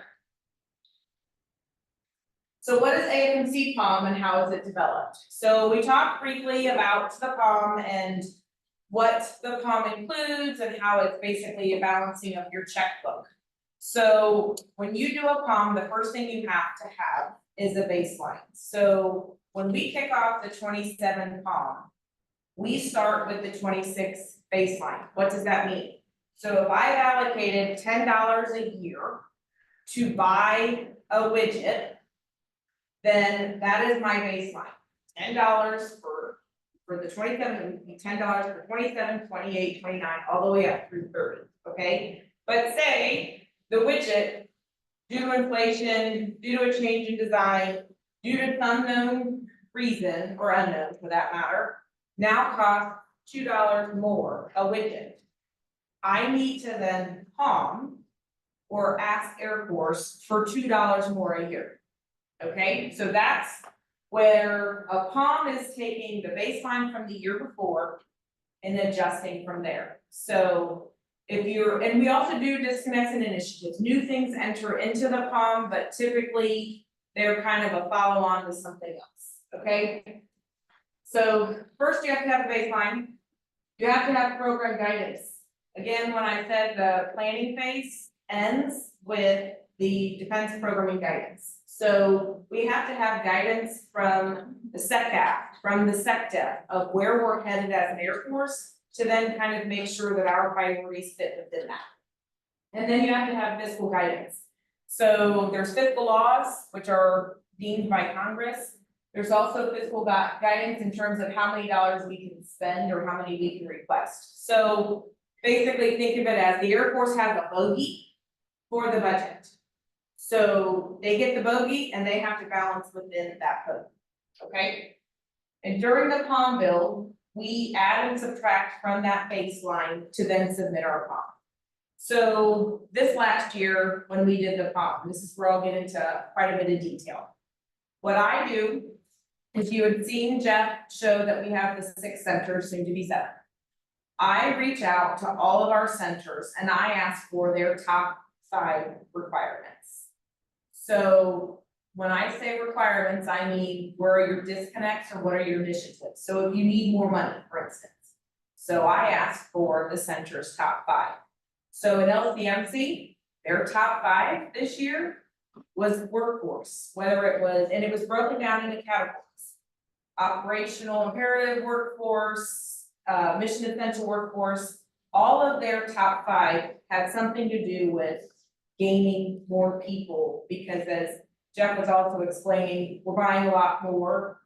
So what is AFMC POM and how is it developed? So we talked briefly about the POM and what the POM includes and how it's basically a balancing of your checkbook. So when you do a POM, the first thing you have to have is a baseline. So when we kick off the 27 POM, we start with the 26 baseline. What does that mean? So if I've allocated $10 a year to buy a widget, then that is my baseline. $10 for the 27, it would be $10 for 27, 28, 29, all the way up through 30, okay? But say the widget, due to inflation, due to a change in design, due to some unknown reason, or unknown for that matter, now costs $2 more a widget. I need to then POM or ask Air Force for $2 more a year. Okay, so that's where a POM is taking the baseline from the year before and adjusting from there. So if you're, and we also do disconnects and initiatives, new things enter into the POM, but typically they're kind of a follow-on to something else, okay? So first you have to have a baseline. You have to have program guidance. Again, when I said the planning phase ends with the defense programming guidance. So we have to have guidance from the SECAF, from the SECDEF of where we're headed as an Air Force to then kind of make sure that our priorities fit within that. And then you have to have fiscal guidance. So there's fiscal laws, which are deemed by Congress. There's also fiscal guidance in terms of how many dollars we can spend or how many we can request. So basically think of it as the Air Force has a bogey for the budget. So they get the bogey and they have to balance within that bogey, okay? And during the POM build, we add and subtract from that baseline to then submit our POM. So this last year, when we did the POM, this is where I'll get into quite a bit of detail. What I do is, you had seen Jeff show that we have the 6 centers, soon to be 7. I reach out to all of our centers and I ask for their top 5 requirements. So when I say requirements, I mean, where are your disconnects or what are your initiatives? So if you need more money, for instance. So I ask for the center's top 5. So in LCMC, their top 5 this year was workforce, whether it was, and it was broken down into categories. Operational imperative workforce, mission essential workforce, all of their top 5 had something to do with gaining more people, because as Jeff was also explaining, we're buying a lot more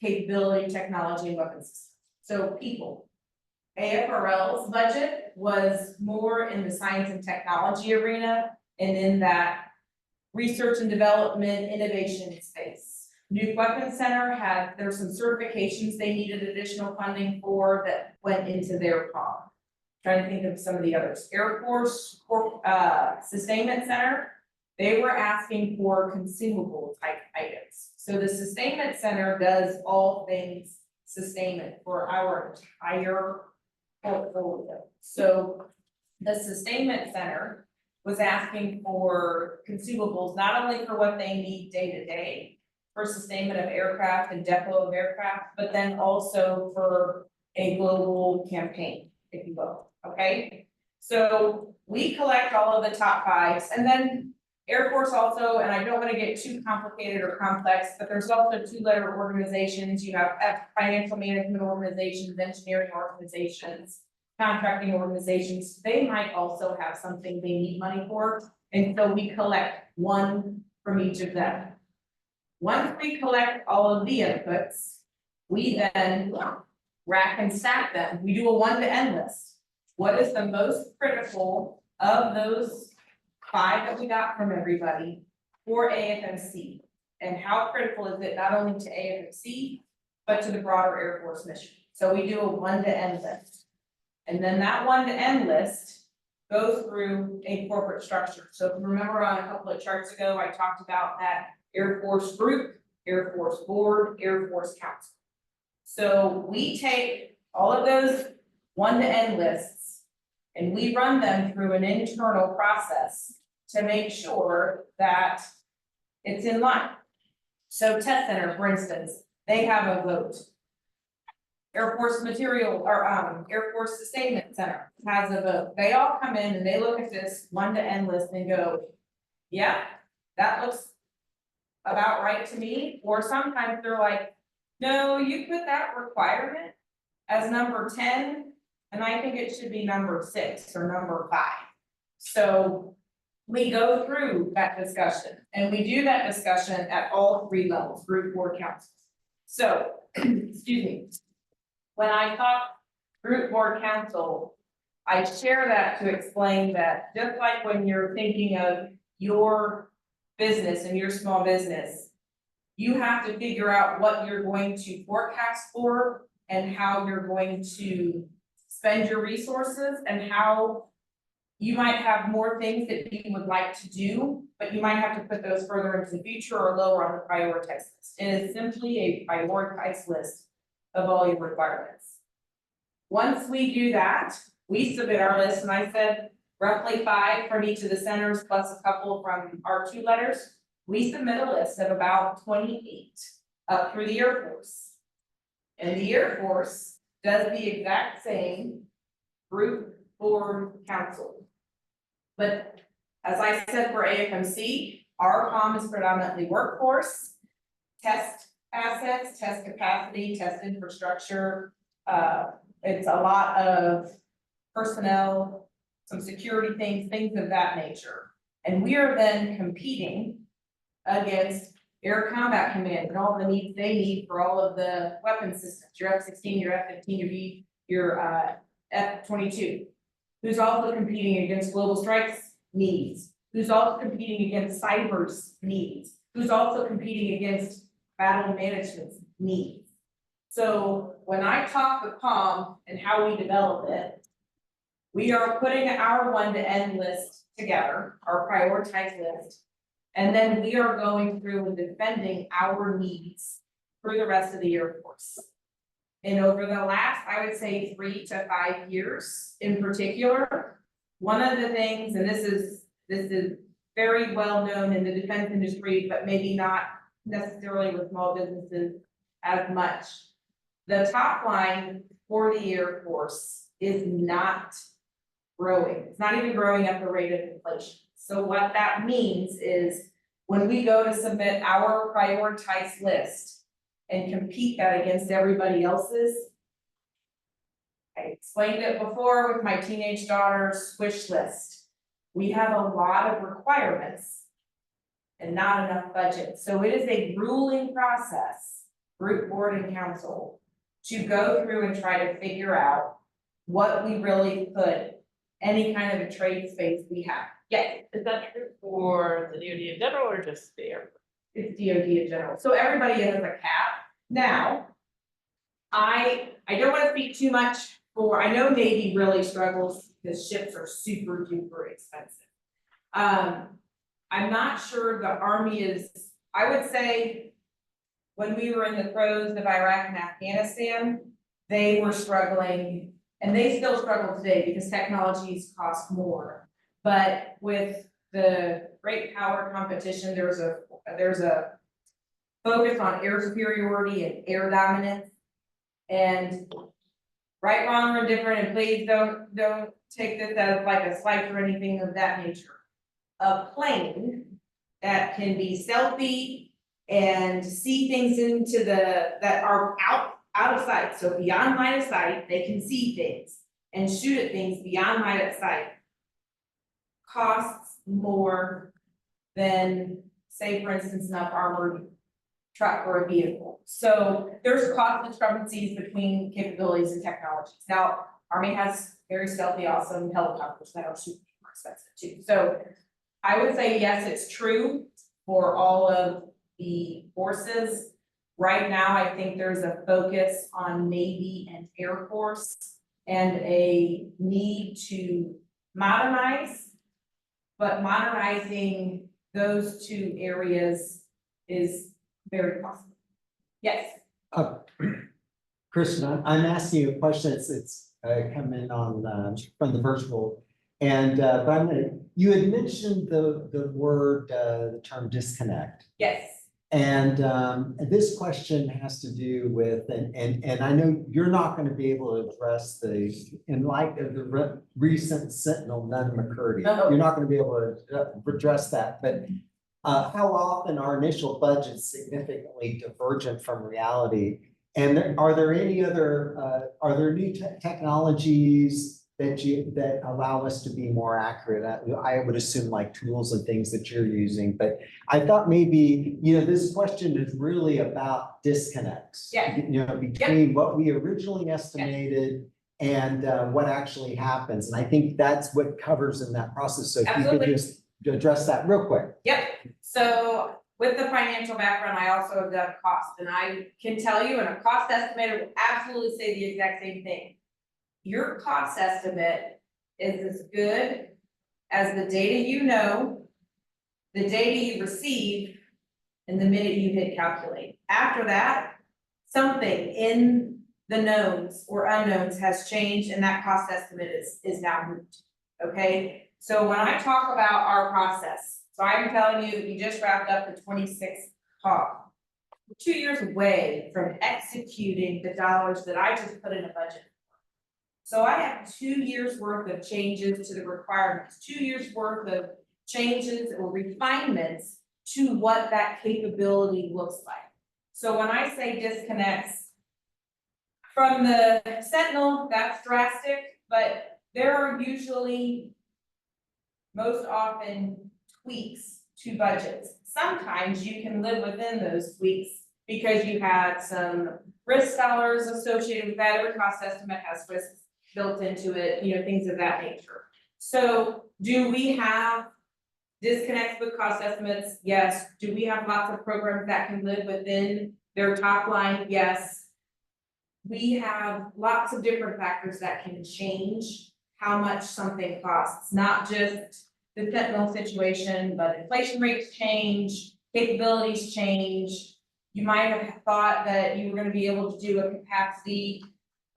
capability, technology, and weapons. So people. AFRL's budget was more in the science and technology arena and in that research and development innovation space. Nuke Weapons Center had, there's some certifications they needed additional funding for that went into their POM. Trying to think of some of the others. Air Force Sustainment Center, they were asking for consumable type items. So the Sustainment Center does all things sustainment for our entire portfolio. So the Sustainment Center was asking for consumables, not only for what they need day to day, for sustainment of aircraft and depot of aircraft, but then also for a global campaign, if you will, okay? So we collect all of the top fives, and then Air Force also, and I don't wanna get too complicated or complex, but there's also 2-letter organizations. You have financial management organizations, engineering organizations, contracting organizations. They might also have something they need money for, and so we collect one from each of them. Once we collect all of the inputs, we then rack and stack them. We do a 1 to N list. What is the most critical of those 5 that we got from everybody for AFMC? And how critical is it not only to AFMC, but to the broader Air Force mission? So we do a 1 to N list. And then that 1 to N list goes through a corporate structure. So if you remember on a couple of charts ago, I talked about that Air Force group, Air Force board, Air Force council. So we take all of those 1 to N lists and we run them through an internal process to make sure that it's in line. So Test Center, for instance, they have a vote. Air Force Material or Air Force Sustainment Center has a vote. They all come in and they look at this 1 to N list and go, yeah, that looks about right to me. Or sometimes they're like, no, you put that requirement as number 10, and I think it should be number 6 or number 5. So we go through that discussion, and we do that discussion at all 3 levels, group, board, councils. So, excuse me, when I talk group, board, council, I share that to explain that just like when you're thinking of your business and your small business, you have to figure out what you're going to forecast for and how you're going to spend your resources and how you might have more things that you would like to do, but you might have to put those further into the future or lower on the prioritized list. It is simply a prioritized list of all your requirements. Once we do that, we submit our list, and I said roughly 5 from each of the centers plus a couple from our 2 letters. We submit a list of about 28 up through the Air Force. And the Air Force does the exact same group, board, council. But as I said for AFMC, our POM is predominantly workforce, test assets, test capacity, test infrastructure. It's a lot of personnel, some security things of that nature. And we are then competing against Air Combat Command and all the needs they need for all of the weapon systems, your F-16, your F-15, your F-22. Who's also competing against Global Strike's needs, who's also competing against cyber's needs, who's also competing against battle management's needs. So when I talk with POM and how we develop it, we are putting our 1 to N list together, our prioritized list, and then we are going through and defending our needs for the rest of the Air Force. And over the last, I would say 3 to 5 years in particular, one of the things, and this is very well known in the defense industry, but maybe not necessarily with small businesses as much. The top line for the Air Force is not growing. It's not even growing at the rate of inflation. So what that means is when we go to submit our prioritized list and compete that against everybody else's, I explained it before with my teenage daughter's wish list. We have a lot of requirements and not enough budget. So it is a grueling process, group, board, and council, to go through and try to figure out what we really put any kind of a trade space we have. Yes, Is that true for the DoD in general or just the Air Force? it's DoD in general. So everybody has a cap. Now, I don't want to speak too much for, I know Navy really struggles because ships are super duper expensive. I'm not sure the Army is, I would say when we were in the throes of Iraq and Afghanistan, they were struggling, and they still struggle today because technologies cost more. But with the great power competition, there's a focus on air superiority and air dominance. And right, wrong, or indifferent, and please don't take this as like a slight or anything of that nature. A plane that can be stealthy and see things into that are out of sight, so beyond line of sight, they can see things and shoot at things beyond line of sight. Costs more than, say, for instance, an armored truck or a vehicle. So there's cost discrepancies between capabilities and technologies. Now, Army has very stealthy, awesome helicopters that are super expensive too. So I would say, yes, it's true for all of the forces. Right now, I think there's a focus on Navy and Air Force and a need to modernize. But modernizing those two areas is very possible. Yes. Kristen, I'm asking you a question, it's come in on, from the virtual. And, but I'm gonna, you had mentioned the word, the term disconnect. Yes. And this question has to do with, and I know you're not going to be able to address the, in light of the recent Sentinel Nunn-McCurdy, No. you're not going to be able to address that, but how often are initial budgets significantly divergent from reality? And are there any other, are there new technologies that allow us to be more accurate? I would assume like tools and things that you're using, but I thought maybe, this question is really about disconnects. Yeah. Between what we originally estimated and what actually happens. And I think that's what covers in that process. So if you could just address that real quick. Yep. So with the financial background, I also have done cost, and I can tell you, and a cost estimator will absolutely say the exact same thing. Your cost estimate is as good as the data you know, the data you receive, and the minute you hit calculate. After that, something in the knowns or unknowns has changed, and that cost estimate is now moved. Okay, so when I talk about our process, so I'm telling you that we just wrapped up the 26 POM. We're 2 years away from executing the dollars that I just put in a budget. So I have 2 years worth of changes to the requirements, 2 years worth of changes or refinements to what that capability looks like. So when I say disconnects from the Sentinel, that's drastic, but there are usually most often tweaks to budgets. Sometimes you can live within those tweaks because you had some risk dollars associated with that. Every cost estimate has risks built into it, things of that nature. So do we have disconnects with cost estimates? Yes. Do we have lots of programs that can live within their top line? Yes. We have lots of different factors that can change how much something costs, not just the Sentinel situation, but inflation rates change, capabilities change. You might have thought that you were going to be able to do a capacity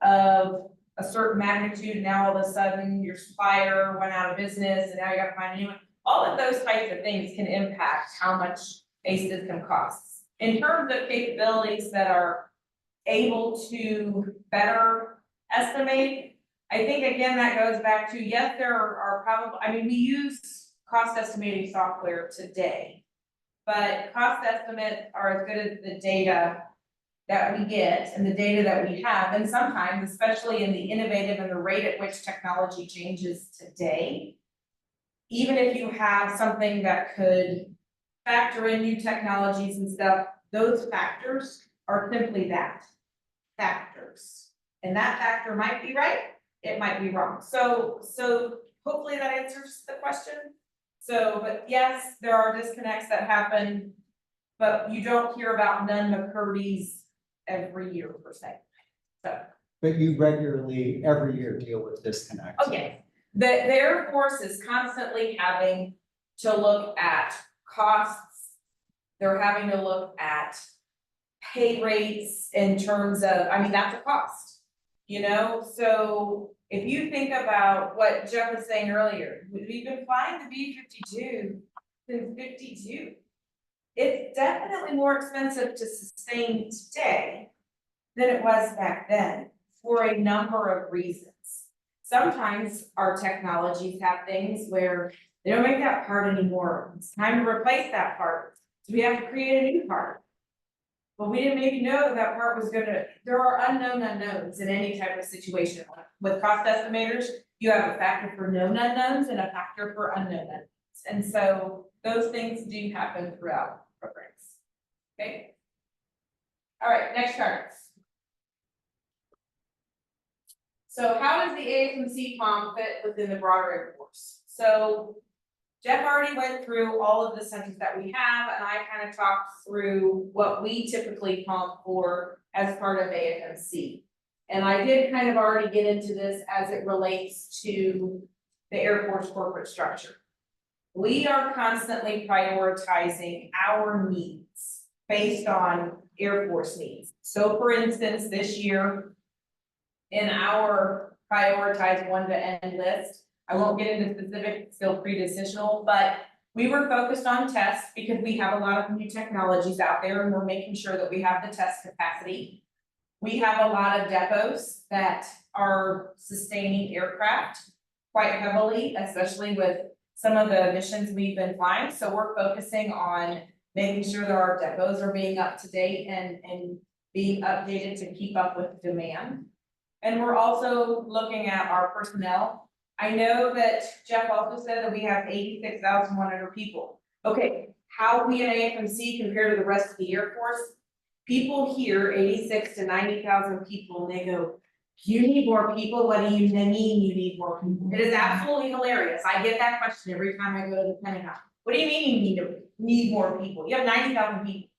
of a certain magnitude, now all of a sudden your supplier went out of business and now you got to find a new one. All of those types of things can impact how much a system costs. In terms of capabilities that are able to better estimate, I think again that goes back to, yes, there are probably, we use cost estimating software today, but cost estimates are as good as the data that we get and the data that we have. And sometimes, especially in the innovative and the rate at which technology changes today, even if you have something that could factor in new technologies and stuff, those factors are simply that, factors. And that factor might be right, it might be wrong. So hopefully that answers the question. So, but yes, there are disconnects that happen, but you don't hear about Nunn-McCurdy's every year per se. So. But you regularly, every year, deal with disconnects. Okay, the Air Force is constantly having to look at costs. They're having to look at pay rates in terms of, that's a cost, So if you think about what Jeff was saying earlier, we've been flying the B-52 since 52. it's definitely more expensive to sustain today than it was back then for a number of reasons. Sometimes our technologies have things where they don't make that part anymore. It's time to replace that part. So we have to create a new part. But we didn't maybe know that that part was there are unknown unknowns in any type of situation. With cost estimators, you have a factor for known unknowns and a factor for unknown unknowns. And so those things do happen throughout programs. Okay? All right, next chart. So how does the AFMC POM fit within the broader Air Force? So Jeff already went through all of the centers that we have, and I kind of talked through what we typically POM for as part of AFMC. And I did kind of already get into this as it relates to the Air Force corporate structure. We are constantly prioritizing our needs based on Air Force needs. So for instance, this year, in our prioritized 1 to N list, I won't get into specifics, it's still pre-decisional, but we were focused on tests because we have a lot of new technologies out there and we're making sure that we have the test capacity. We have a lot of depots that are sustaining aircraft quite heavily, especially with some of the missions we've been flying. So we're focusing on making sure that our depots are being up to date and being updated to keep up with demand. And we're also looking at our personnel. I know that Jeff also said that we have 86,100 people. Okay, how we in AFMC compare to the rest of the Air Force? People hear 86 to 90,000 people and they go, you need more people, what do you mean you need more people? It is absolutely hilarious. I get that question every time I go to the Pentagon. What do you mean you need more people? You have 90,000 people.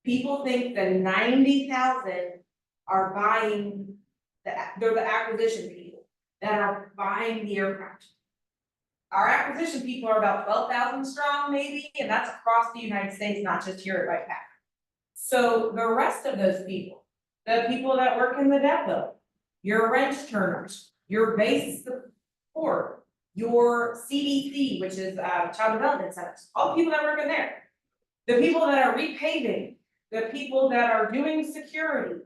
People think the 90,000 are buying, they're the acquisition people that are buying the aircraft. Our acquisition people are about 12,000 strong maybe, and that's across the United States, not just here at White Pack. So the rest of those people, the people that work in the depot, your wrench turners, your base support, your CDC, which is Child Development Centers, all the people that work in there, the people that are repaving, the people that are doing security,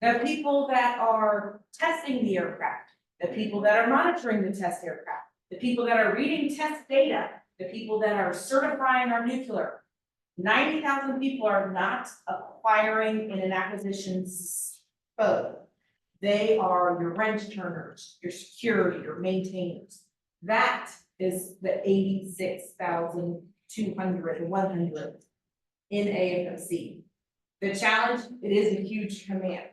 the people that are testing the aircraft, the people that are monitoring the test aircraft, the people that are reading test data, the people that are certifying our nuclear. 90,000 people are not acquiring in an acquisition mode. They are your wrench turners, your security, your maintainers. That is the 86,200 and 100 in AFMC. The challenge, it is a huge command,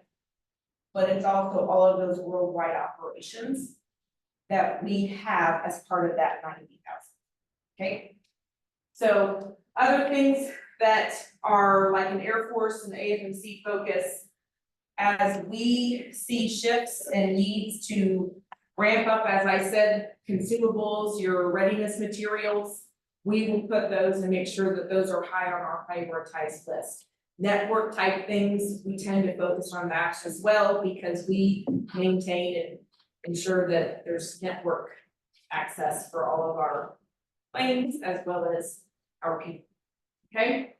but it's also all of those worldwide operations that we have as part of that 90,000. Okay, so other things that are like an Air Force and AFMC focus, as we see shifts and needs to ramp up, as I said, consumables, your readiness materials, we will put those and make sure that those are high on our prioritized list. Network type things, we tend to focus on that as well because we maintain and ensure that there's network access for all of our planes as well as our people. Okay.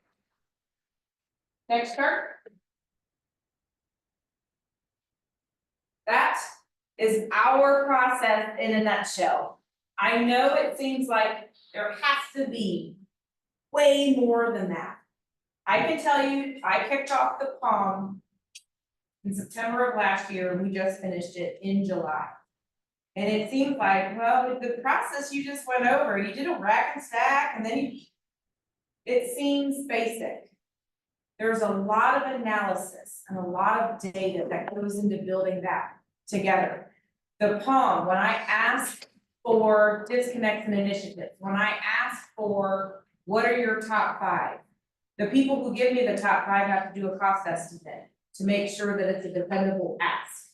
Next chart. That is our process in a nutshell. I know it seems like there has to be way more than that. I can tell you, I kicked off the POM in September of last year, and we just finished it in July. And it seems like, well, the process you just went over, you did a rack and stack, and then it seems basic. There's a lot of analysis and a lot of data that goes into building that together. The POM, when I ask for disconnects and initiatives, when I ask for what are your top 5, the people who give me the top 5 have to do a cost estimate to make sure that it's a dependable ask.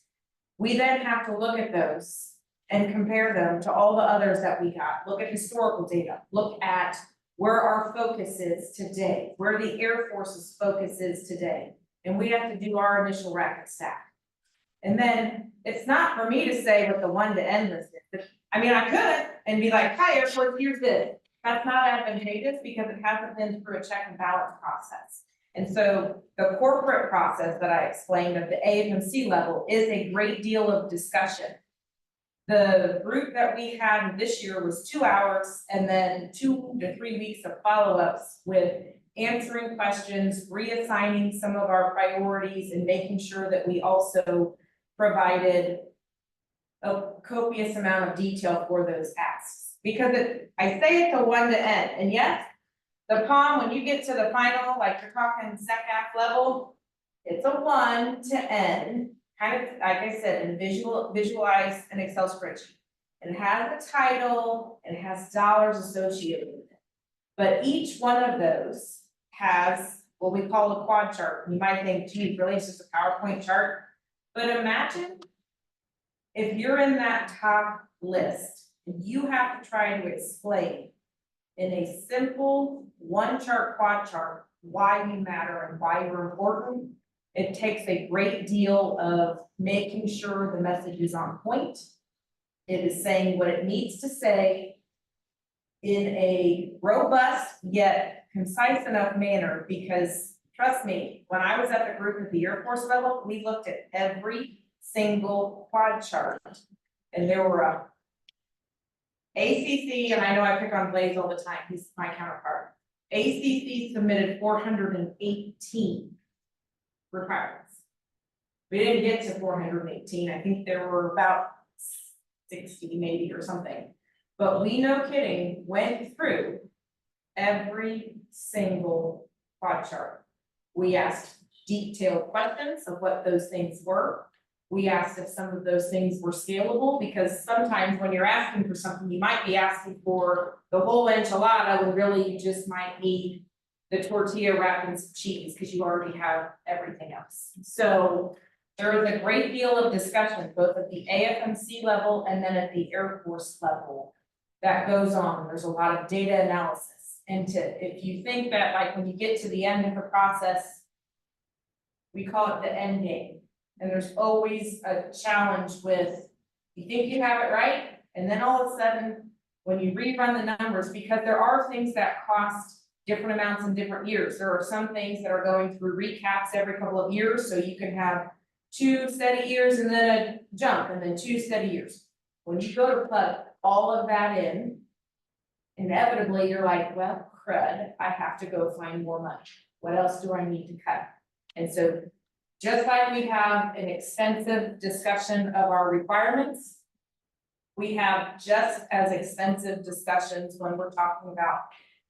We then have to look at those and compare them to all the others that we got. Look at historical data, look at where our focus is today, where the Air Force's focus is today. And we have to do our initial rack and stack. And then it's not for me to say what the 1 to N list is. I mean, I could and be like, hi, Air Force, here's this. That's not advantageous because it hasn't been through a check and balance process. And so the corporate process that I explained at the AFMC level is a great deal of discussion. The group that we had this year was 2 hours and then 2 to 3 weeks of follow-ups with answering questions, reassigning some of our priorities, and making sure that we also provided a copious amount of detail for those asks. Because I say it's a 1 to N, and yes, the POM, when you get to the final, like you're talking SecAF level, it's a 1 to N, kind of, like I said, and visualize an Excel spreadsheet. And it has a title, and it has dollars associated with it. But each one of those has what we call a quad chart. You might think, gee, really, it's just a PowerPoint chart. But imagine if you're in that top list, you have to try to explain in a simple 1 chart, quad chart, why you matter and why you're important. It takes a great deal of making sure the message is on point. It is saying what it needs to say in a robust yet concise enough manner, because trust me, when I was at the group at the Air Force level, we looked at every single quad chart. And there were ACC, and I know I pick on Blaze all the time, he's my counterpart. ACC submitted 418 requirements. We didn't get to 418, I think there were about 60 maybe or something. But we, no kidding, went through every single quad chart. We asked detailed questions of what those things were. We asked if some of those things were scalable, because sometimes when you're asking for something, you might be asking for the whole enchilada when really you just might need the tortilla wrapped in some cheese because you already have everything else. So there is a great deal of discussion, both at the AFMC level and then at the Air Force level, that goes on. There's a lot of data analysis. And if you think that, like, when you get to the end of the process, we call it the end game. And there's always a challenge with, you think you have it right, and then all of a sudden, when you rerun the numbers, because there are things that cost different amounts in different years. There are some things that are going through recaps every couple of years, so you can have 2 steady years and then a jump, and then 2 steady years. When you go to plug all of that in, inevitably you're like, well, crud, I have to go find more money. What else do I need to cut? And so just like we have an extensive discussion of our requirements, we have just as extensive discussions when we're talking about,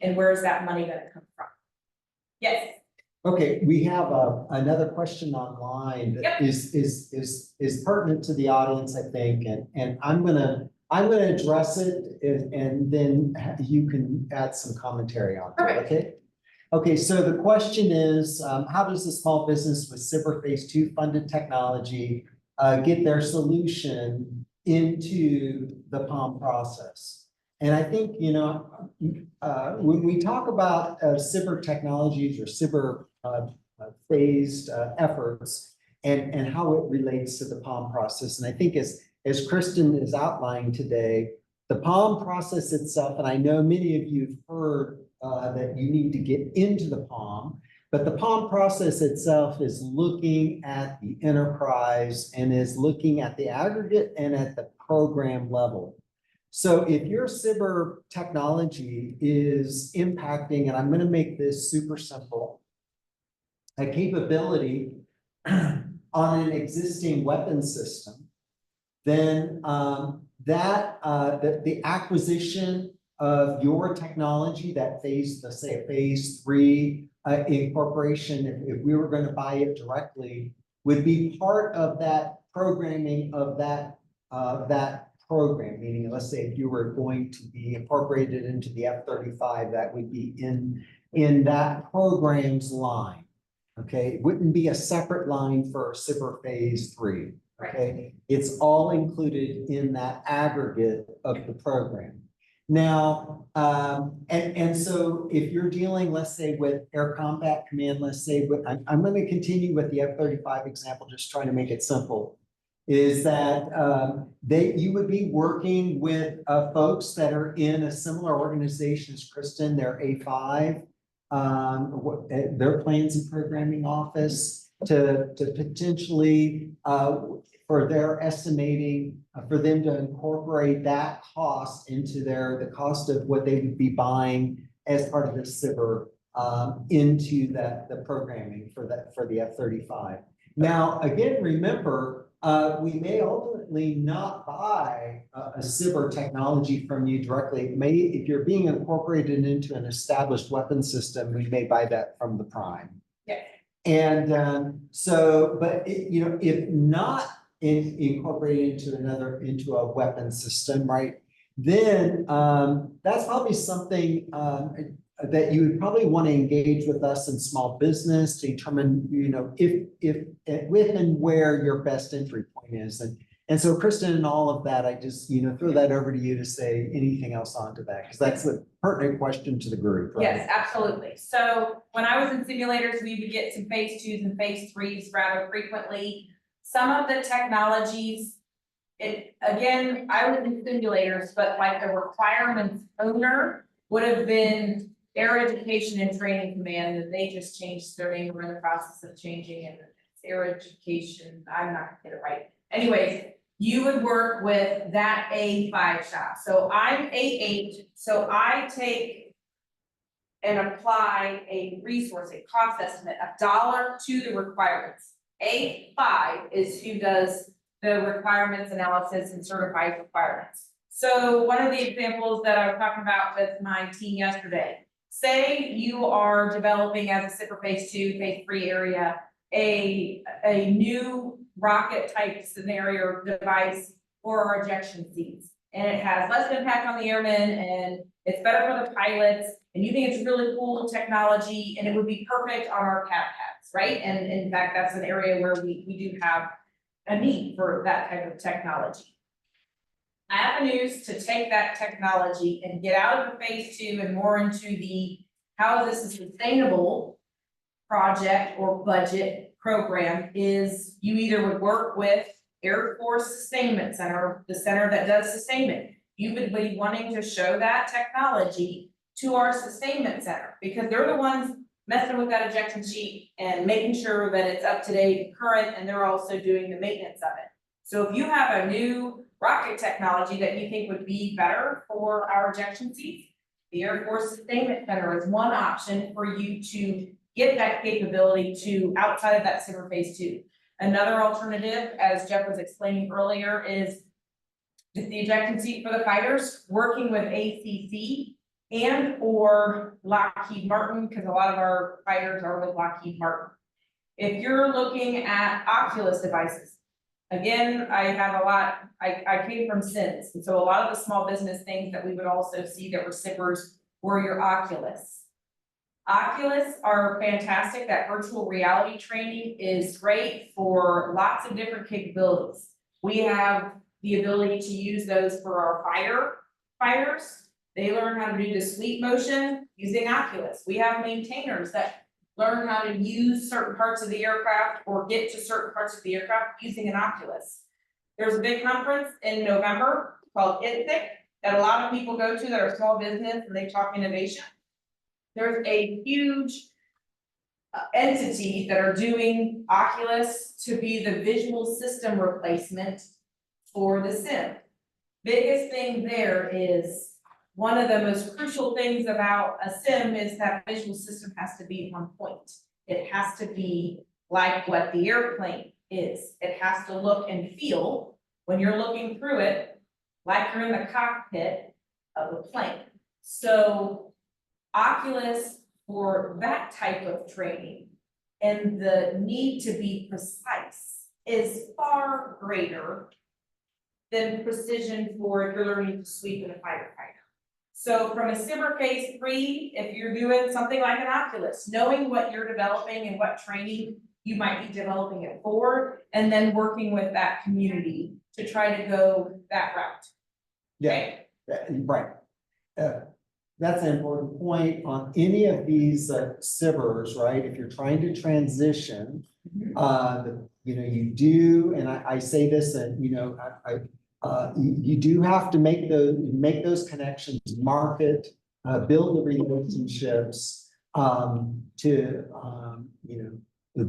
and where's that money gonna come from? Yes. Okay, we have another question online that Yep. is pertinent to the audience, I think, and I'm gonna address it and then you can add some commentary on it, Perfect. okay? Okay, so the question is, how does a small business with SBIR Phase 2 funded technology get their solution into the POM process? And I think, you know, when we talk about SBIR technologies or SBIR phased efforts and how it relates to the POM process, and I think as Kristen is outlining today, the POM process itself, and I know many of you have heard that you need to get into the POM, but the POM process itself is looking at the enterprise and is looking at the aggregate and at the program level. So if your SBIR technology is impacting, and I'm going to make this super simple, a capability on an existing weapon system, then the acquisition of your technology, that phase, let's say a phase 3 incorporation, if we were going to buy it directly, would be part of that programming of that program. Meaning, let's say if you were going to be incorporated into the F-35, that would be in that program's line. Okay, it wouldn't be a separate line for SBIR phase 3. Okay, it's all included in that aggregate of the program. Now, and so if you're dealing, let's say, with Air Combat Command, let's say, I'm going to continue with the F-35 example, just trying to make it simple. is that you would be working with folks that are in a similar organization as Kristen, their A5, their plans and programming office to potentially for their estimating, for them to incorporate that cost into the cost of what they would be buying as part of the SIBR into the programming for the F-35. Now, again, remember, we may ultimately not buy a SIBR technology from you directly. It may, if you're being incorporated into an established weapon system, we may buy that from the prime. Yeah. And but if not incorporated into a weapon system, right? Then that's probably something that you would probably want to engage with us in small business to determine, if with and where your best entry point is. And so Kristen, and all of that, I just, throw that over to you to say anything else onto that, because that's a pertinent question to the group, right? Yes, absolutely. So when I was in simulators, we would get some phase 2s and phase 3s rather frequently. Some of the technologies, again, I was in simulators, but like the requirements owner would have been Air Education and Training Command, and they just changed their name. We're in the process of changing, and it's Air Education. I'm not gonna get it right. Anyways, you would work with that A5 shop. So I'm A8, so I take and apply a resource, a cost estimate, $1 to the requirements. A5 is who does the requirements analysis and certifies requirements. So one of the examples that I was talking about with my team yesterday, say you are developing as a SIPR phase 2, phase 3 area, a new rocket type scenario device for our ejection seats. And it has less impact on the airmen and it's better for the pilots. And you think it's really cool technology and it would be perfect on our pads, right? And in fact, that's an area where we do have a need for that type of technology. Avenues to take that technology and get out of the phase 2 and more into the how this is sustainable project or budget program is you either would work with Air Force Sustainment Center, the center that does sustainment. You would be wanting to show that technology to our sustainment center because they're the ones messing with that ejection sheet and making sure that it's up to date and current, and they're also doing the maintenance of it. So if you have a new rocket technology that you think would be better for our ejection seats, the Air Force Sustainment Center is one option for you to get that capability to outside of that SIMR phase 2. Another alternative, as Jeff was explaining earlier, is the ejection seat for the fighters, working with ACC and or Lockheed Martin, because a lot of our fighters are with Lockheed Martin. If you're looking at Oculus devices, again, I have a lot, I came from SIMS, and so a lot of the small business things that we would also see that were SIPRs were your Oculus. Oculus are fantastic. That virtual reality training is great for lots of different capabilities. We have the ability to use those for our fighters. They learn how to do the sweep motion using Oculus. We have maintainers that learn how to use certain parts of the aircraft or get to certain parts of the aircraft using an Oculus. There's a big conference in November called ITSIC that a lot of people go to that are small business and they talk innovation. There's a huge entity that are doing Oculus to be the visual system replacement for the sim. Biggest thing there is one of the most crucial things about a sim is that visual system has to be on point. It has to be like what the airplane is. It has to look and feel when you're looking through it like you're in the cockpit of a plane. So Oculus for that type of training and the need to be precise is far greater than precision for if you're learning to sweep in a fighter. So from a SIMR phase 3, if you're doing something like an Oculus, knowing what you're developing and what training you might be developing it for, and then working with that community to try to go that route. Yeah, right. That's an important point on any of these SIBRs, right? If you're trying to transition You do, and I say this, and, you do have to make those connections, market, build the relationships, to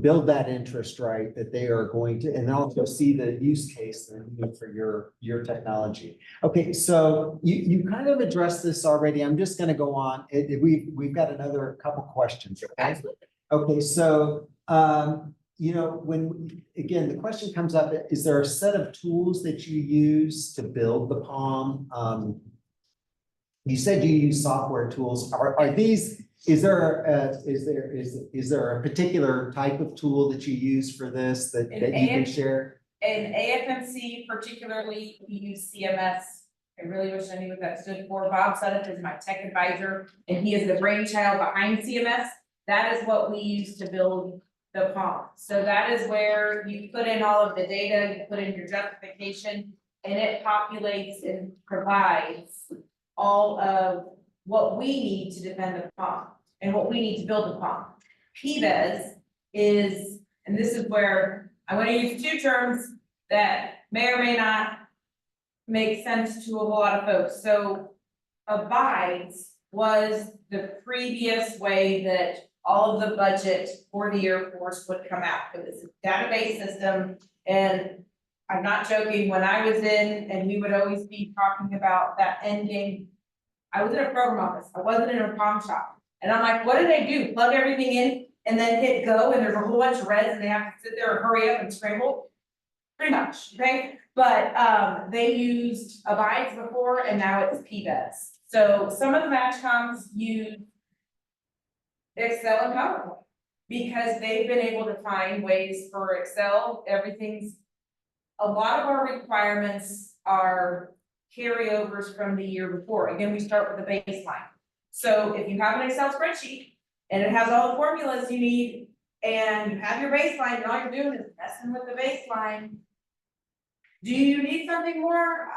build that interest, right, that they are going to, and also see the use case for your technology. Okay, so you kind of addressed this already. I'm just gonna go on. We've got another couple questions, okay? Okay, so, again, the question comes up, is there a set of tools that you use to build the POM? You said you use software tools. Are these, is there a particular type of tool that you use for this that you can share? In AFMC particularly, we use CMS. I really wish I knew what that stood for. Bob Suddeth is my tech advisor, and he is the brainchild behind CMS. That is what we use to build the POM. So that is where you put in all of the data, you put in your justification, and it populates and provides all of what we need to defend the POM and what we need to build the POM. PBES is, and this is where I want to use two terms that may or may not make sense to a whole lot of folks. So abides was the previous way that all of the budget for the Air Force would come out. It was a database system, and I'm not joking, when I was in, and we would always be talking about that end game. I was in a program office, I wasn't in a POM shop, and I'm like, what do they do? Plug everything in and then hit go, and there's a whole bunch of reds, and they have to sit there and hurry up and scramble? Pretty much, okay? But they used abides before, and now it's PBES. So some of the MatchComs use Excel and PowerPoint because they've been able to find ways for Excel. A lot of our requirements are carryovers from the year before. Again, we start with a baseline. So if you have an Excel spreadsheet and it has all the formulas you need and you have your baseline, and all you're doing is messing with the baseline, do you need something more?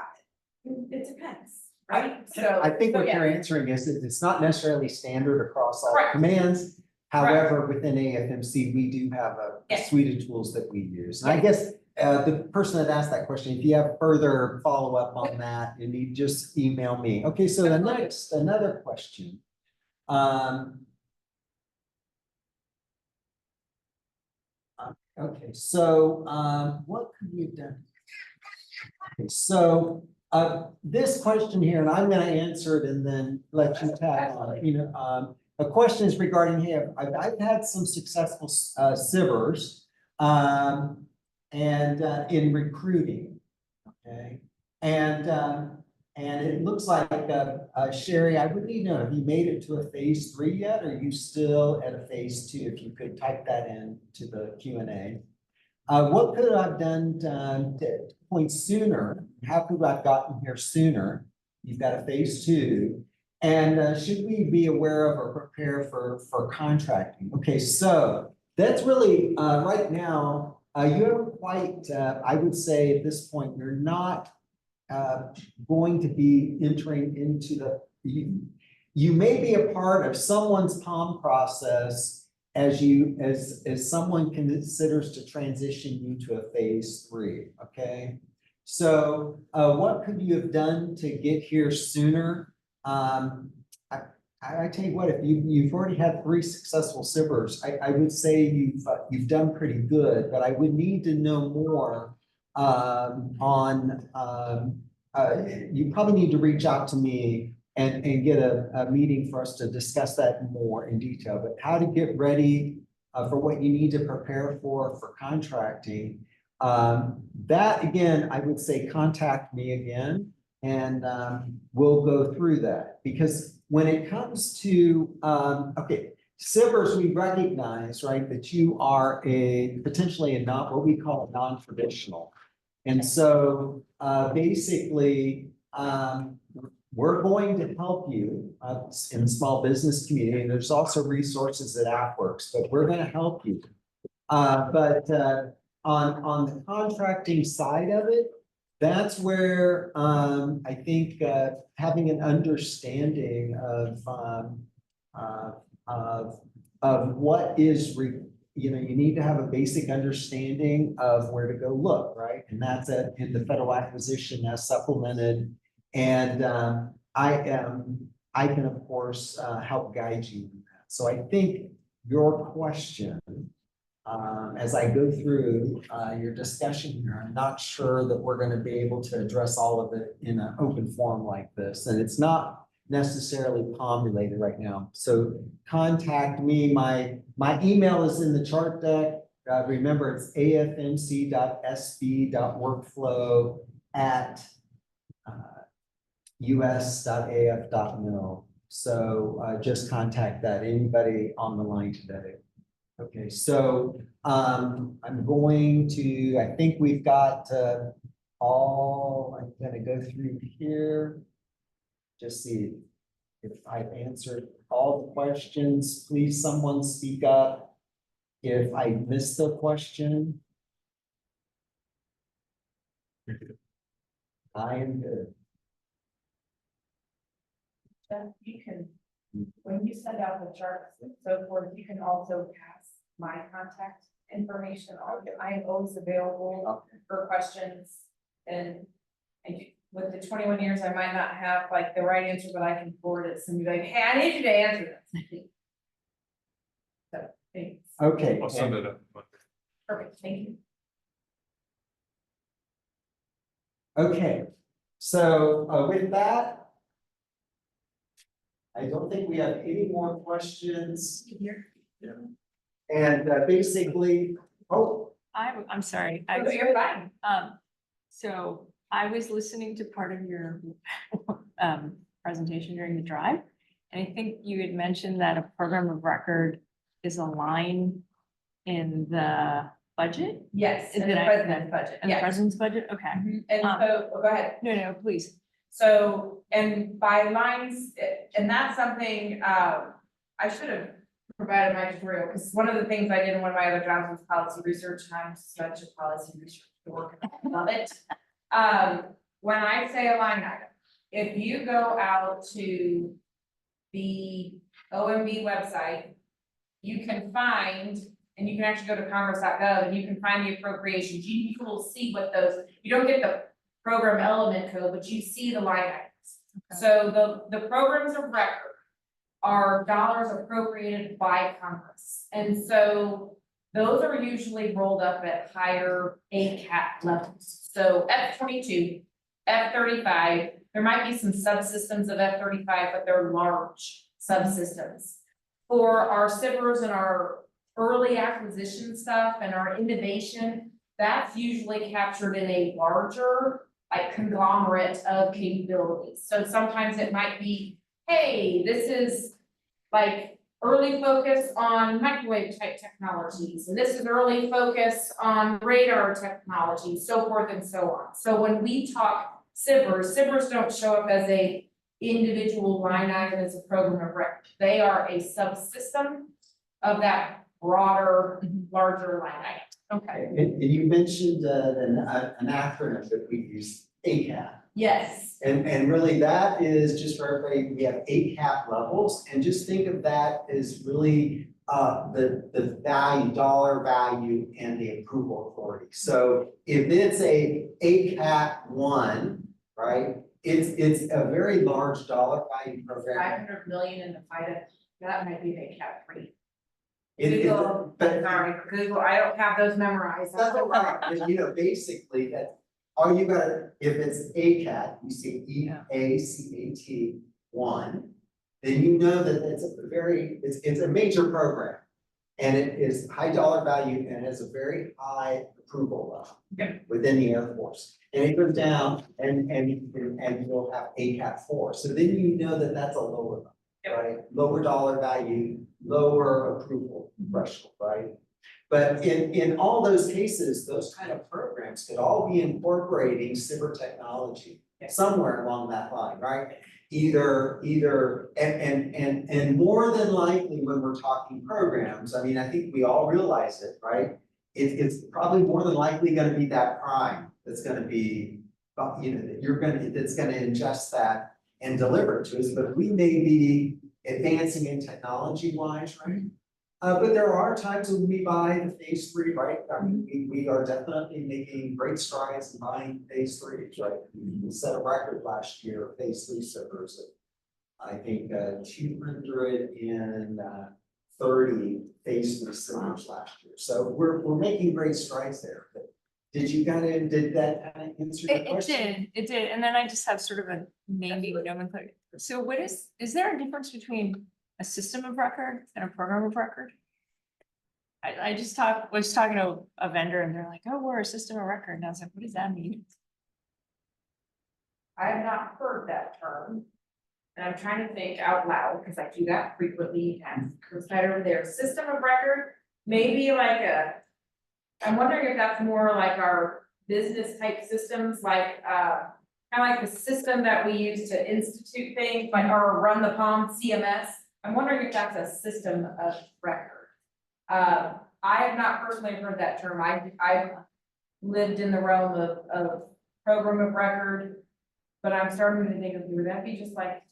It depends, right? So I think what yeah. you're answering is that it's not necessarily standard across all Correct. commands. However, within AFMC, we do have a Yes. suite of tools that we use. And I guess the person that asked that question, if you have further follow-up on that, you need just email me. Okay, so another question. Okay, so what could we have done? Okay, so this question here, and I'm going to answer it and then let you tag on it. A question is regarding here. I've had some successful SIVers and in recruiting, okay, and it looks like Sherry, I would need to know, have you made it to a phase 3 yet? Or are you still at a phase 2? If you could type that in to the Q&A. What could I have done to point sooner? How could I have gotten here sooner? You've got a phase 2. And should we be aware of or prepare for contracting? Okay, so that's really right now, you haven't quite, I would say at this point, you're not going to be entering into you may be a part of someone's POM process as someone considers to transition you to a phase 3, okay? So what could you have done to get here sooner? I tell you what, if you've already had 3 successful SIVers, I would say you've done pretty good, but I would need to know more you probably need to reach out to me and get a meeting for us to discuss that more in detail. But how to get ready for what you need to prepare for contracting, that again, I would say contact me again, and we'll go through that. Because when it comes to, okay, SIVers, we recognize, right, that you are potentially what we call non-traditional. And so basically, we're going to help you in the small business community. And there's also resources at AppWorks, but we're going to help you. But on the contracting side of it, that's where I think having an understanding of what is you know, you need to have a basic understanding of where to go look, right? And that's in the federal acquisition as supplemented. And I can, of course, help guide you in that. So I think your question, as I go through your discussion here, I'm not sure that we're going to be able to address all of it in an open forum like this. And it's not necessarily POM related right now. So contact me. My email is in the chart deck. Remember, it's afmc.sb.workflow@us.af.mil. So just contact that, anybody on the line today. Okay, so I'm going to, I think we've got I'm gonna go through here. Just see if I've answered all the questions. Please, someone speak up if I missed a question. I am good. Jeff, you can, when you send out the charts and so forth, you can also pass my contact information on. I am always available for questions. And with the 21 years, I might not have like the right answer, but I can forward it. Somebody like, hey, I need you to answer this. So, thanks. Okay. I'll send it up. Perfect, thank you. Okay, so with that, I don't think we have any more questions. And basically, I'm sorry. Oh, you're fine. So I was listening to part of your presentation during the drive. And I think you had mentioned that a program of record is a line in the budget, Yes, Is in it the I- president's budget, in the yeah. president's budget. Okay. And so, oh, go ahead. No, please. So, and by lines, and that's something, I should have provided my tutorial, because one of the things I did in one of my other jobs was policy research, and I'm such a policy research dork, I love it. When I say a line item, if you go out to the OMB website, you can find, and you can actually go to commerce.gov and you can find the appropriations. You will see what those, you don't get the program element code, but you see the line items. Okay. So the programs of record are dollars appropriated by Congress. And so those are usually rolled up at higher ACAP levels. So F-22, F-35, there might be some subsystems of F-35, but they're large subsystems. For our SIVers and our early acquisition stuff and our innovation, that's usually captured in a larger, like, conglomerate of capabilities. So sometimes it might be, hey, this is like early focus on microwave type technologies, and this is early focus on radar technology, so forth and so on. So when we talk SIVers don't show up as a individual line item as a program of record. They are a subsystem of that broader, larger line item. Okay. and you mentioned an acronym that we use, ACAP. Yes. And really that is just for everybody, we have ACAP levels, and just think of that as really the value, dollar value, and the approval authority. So if it's a ACAP 1, right, it's a very large dollar value program. 500 million in the FIDA, that might be the cap 3. Google, but Sorry, Google, I don't have those memorized. that's all right, but you know, basically that, all you gotta, if it's ACAT, you see EACAT 1, then you know that it's a major program. And it is high dollar value and has a very high approval level within the Air Force. And it goes down and you'll have ACAT 4. So then you know that that's a lower level, right? Lower dollar value, lower approval threshold, right? But in all those cases, those kind of programs could all be incorporating cyber technology somewhere along that line, right? Either, and more than likely when we're talking programs, I mean, I think we all realize it, right? It's probably more than likely gonna be that prime that's gonna be, you know, that's gonna ingest that and deliver it to us, but we may be advancing in technology wise, right? But there are times when we buy the phase three, right? I mean, we are definitely making great strides in buying phase three, right? We set a record last year, phase three servers. I think, 230 phase three servers last year. So we're making great strides there. But did that kind of answer your question? It did, and then I just have sort of a naming nomenclature. So is there a difference between a system of record and a program of record? I was talking to a vendor and they're like, oh, we're a system of record, and I was like, what does that mean? I have not heard that term. And I'm trying to think out loud, because I do that frequently, and Snyder over there, system of record, maybe like I'm wondering if that's more like our business type systems, like, kind of like the system that we use to institute things, like, or run the POM CMS. I'm wondering if that's a system of record. I have not personally heard that term. I've lived in the realm of program of record, but I'm starting to think of, would that be just like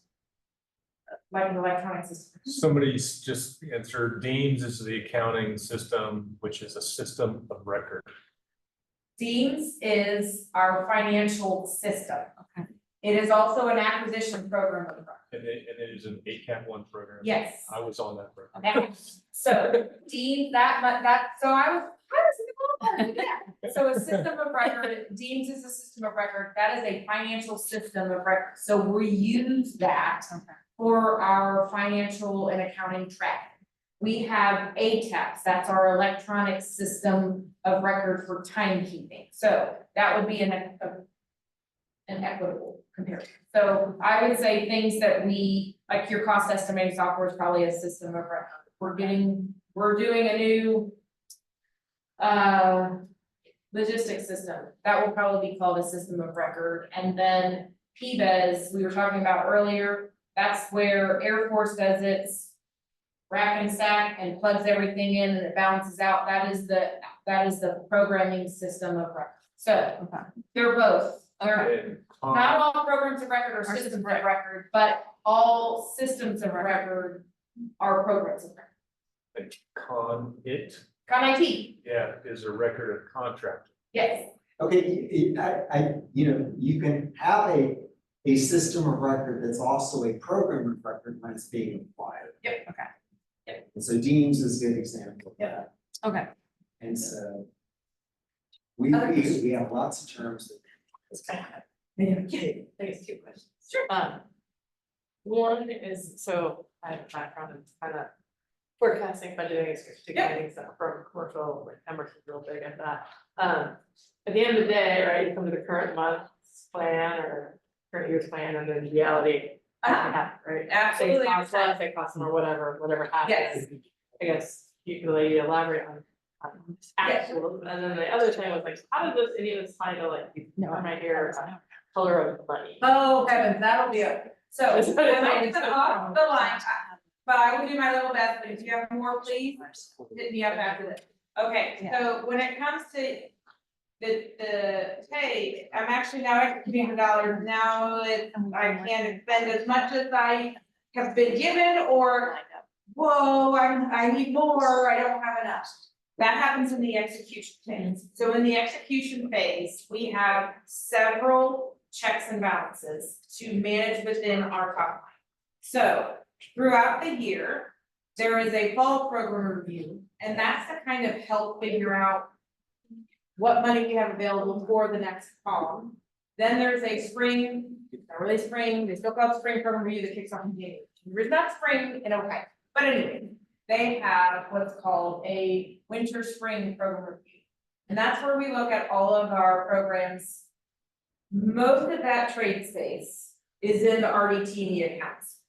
an electronic system? Somebody's just answered, Deems is the accounting system, which is a system of record. Deems is our financial system. Okay. It is also an acquisition program of record. And it is an ACAP one program. Yes. I was on that program. Yeah. So Deems, so I was, yeah. So a system of record, Deems is a system of record, that is a financial system of record. So we use that for our financial and accounting tracking. We have ATAPs, that's our electronic system of record for timekeeping. So that would be an equitable comparison. So I would say things that we, like your cost estimating software is probably a system of record. We're doing a new logistics system. That will probably be called a system of record. And then PBES, we were talking about earlier, that's where Air Force does its rack and stack and plugs everything in and it balances out. That is the programming system of record. So they're both. They're not all programs of record are systems of record, but all systems of record are programs of record. Like Con IT, Yeah, is a record of contract. yes. Okay, you can have a system of record that's also a program of record when it's being acquired. Yep. Okay. Yep. And so Deems is a good example of that. Okay. And so we have lots of terms that. Okay, thanks, 2 questions. Sure. One is, so I have a background in kind of forecasting, budgeting, and strategic planning stuff from commercial, like Emerson's real big at that. At the end of the day, right, you come to the current month's plan or current year's plan, and then reality, right? Absolutely. Things cost less, they cost more, whatever happens. I guess you can really elaborate on actual, and then the other thing was like, how does this, any of this tie to like, right here, color of money? Oh heavens, that'll be a, so I'm off the line, but I will do my little best, but if you have more, please hit me up after this. Okay, so when it comes to hey, I'm actually now executing the dollars, now I can't spend as much as I have been given, or whoa, I need more, I don't have enough. That happens in the execution phase. So in the execution phase, we have several checks and balances to manage within our top line. So throughout the year, there is a fall program review, and that's to kind of help figure out what money we have available for the next POM. Then there's a spring, it's not really spring, they still call it spring program review that kicks off in January. There's not spring and okay, but anyway, they have what's called a winter spring program review. And that's where we look at all of our programs. Most of that trade space is in the RDT&E accounts.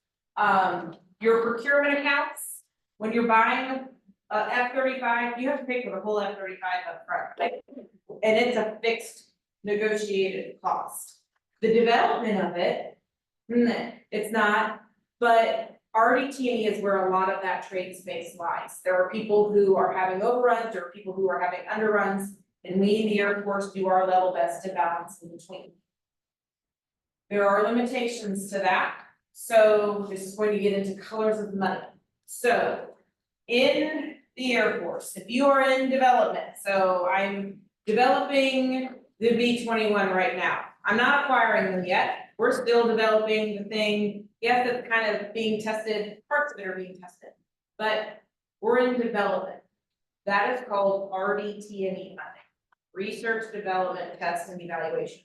Your procurement accounts, when you're buying a F-35, you have to pay for the whole F-35 up front. And it's a fixed negotiated cost. The development of it, it's not, but RDT&E is where a lot of that trade space lies. There are people who are having overruns, there are people who are having underruns, and we in the Air Force do our level best to balance in between. There are limitations to that, so this is going to get into colors of money. So in the Air Force, if you are in development, so I'm developing the V-21 right now. I'm not acquiring them yet, we're still developing the thing, yes, it's kind of being tested, parts of it are being tested, but we're in development. That is called RDT&E funding, research, development, test, and evaluation.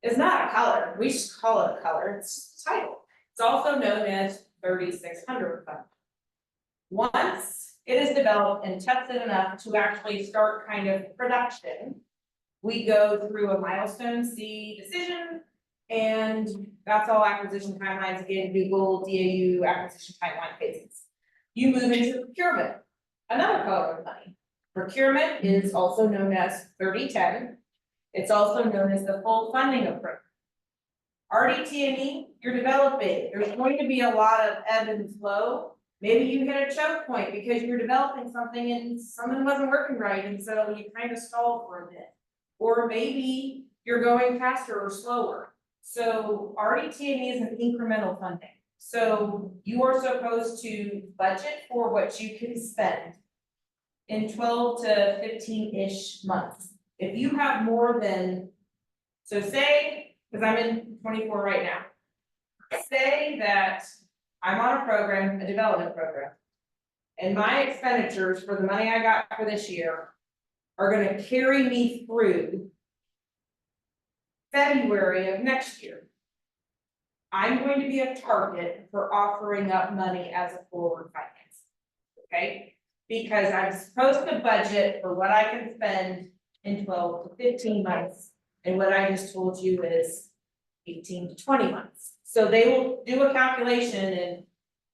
It's not a color, we just call it a color, it's a title. It's also known as 3600 funding. Once it is developed and tested enough to actually start kind of production, we go through a milestone C decision, and that's all acquisition timelines, again, Google, DAU, acquisition timeline phases. You move into procurement, another color of money. Procurement is also known as 3010. It's also known as the full funding approach. RDT&E, you're developing, there's going to be a lot of ebb and flow. Maybe you hit a choke point because you're developing something and something wasn't working right, and so you kind of stalled for a bit. Or maybe you're going faster or slower. So RDT&E is an incremental funding. So you are supposed to budget for what you can spend in 12 to 15-ish months. If you have more than, so say, because I'm in 24 right now, say that I'm on a program, a development program, and my expenditures for the money I got for this year are gonna carry me through February of next year. I'm going to be a target for offering up money as a forward finance, okay? Because I'm supposed to budget for what I can spend in 12 to 15 months, and what I just told you is 18 to 20 months. So they will do a calculation and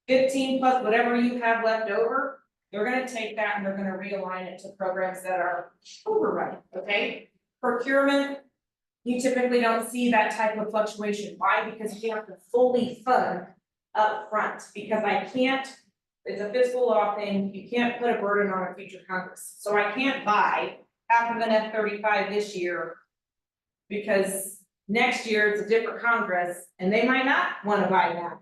15 plus whatever you have left over, they're gonna take that and they're gonna realign it to programs that are overrunning, okay? Procurement, you typically don't see that type of fluctuation. Why? Because you have to fully fund up front. Because I can't, it's a fiscal law thing, you can't put a burden on a future Congress. So I can't buy half of an F-35 this year because next year it's a different Congress and they might not wanna buy that.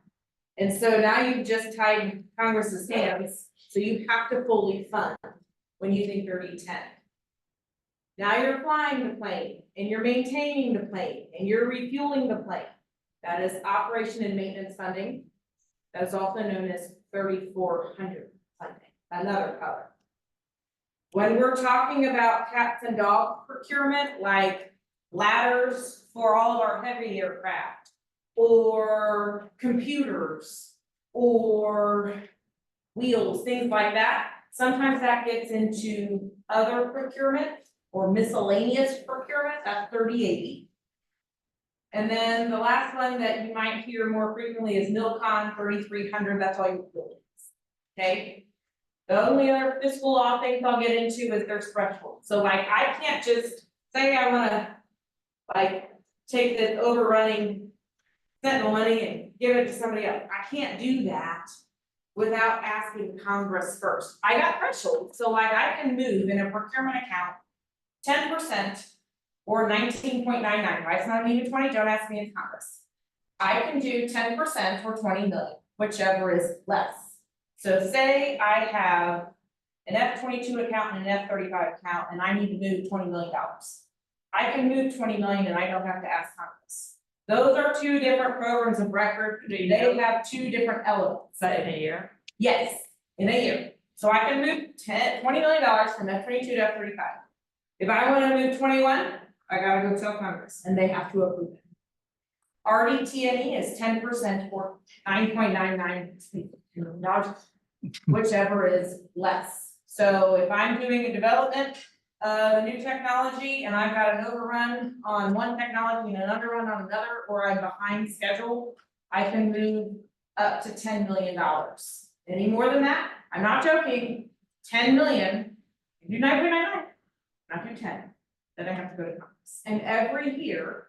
And so now you've just tied Congress's hands, so you have to fully fund when you think 30-10. Now you're flying the plane and you're maintaining the plane and you're refueling the plane. That is operation and maintenance funding. That is also known as 3400 funding, another color. When we're talking about cats and dog procurement, like ladders for all of our heavy aircraft, or computers, or wheels, things like that, sometimes that gets into other procurement or miscellaneous procurement, that's 3080. And then the last one that you might hear more frequently is MILCON 3300, that's all your buildings, okay? The only other fiscal law things I'll get into is their threshold. So like, I can't just say I wanna like take this overrunning Sentinel money and give it to somebody else. I can't do that without asking Congress first. I got thresholds, so like I can move in a procurement account 10% or 19.99. Why it's not even 20, don't ask me in Congress. I can do 10% or 20 million, whichever is less. So say I have an F-22 account and an F-35 account and I need to move $20 million. I can move 20 million and I don't have to ask Congress. Those are two different programs of record. They have two different elements. Is that in a year? Yes, in a year. So I can move $20 million from F-22 to F-35. If I wanna move 21, I gotta go tell Congress and they have to approve it. RDT&E is 10% or 9.99, whichever is less. So if I'm doing a development of a new technology and I've got an overrun on one technology and an underrun on another, or I'm behind schedule, I can move up to $10 million. Any more than that, I'm not joking, 10 million, do 9.99, not do 10, then I have to go to Congress. And every year,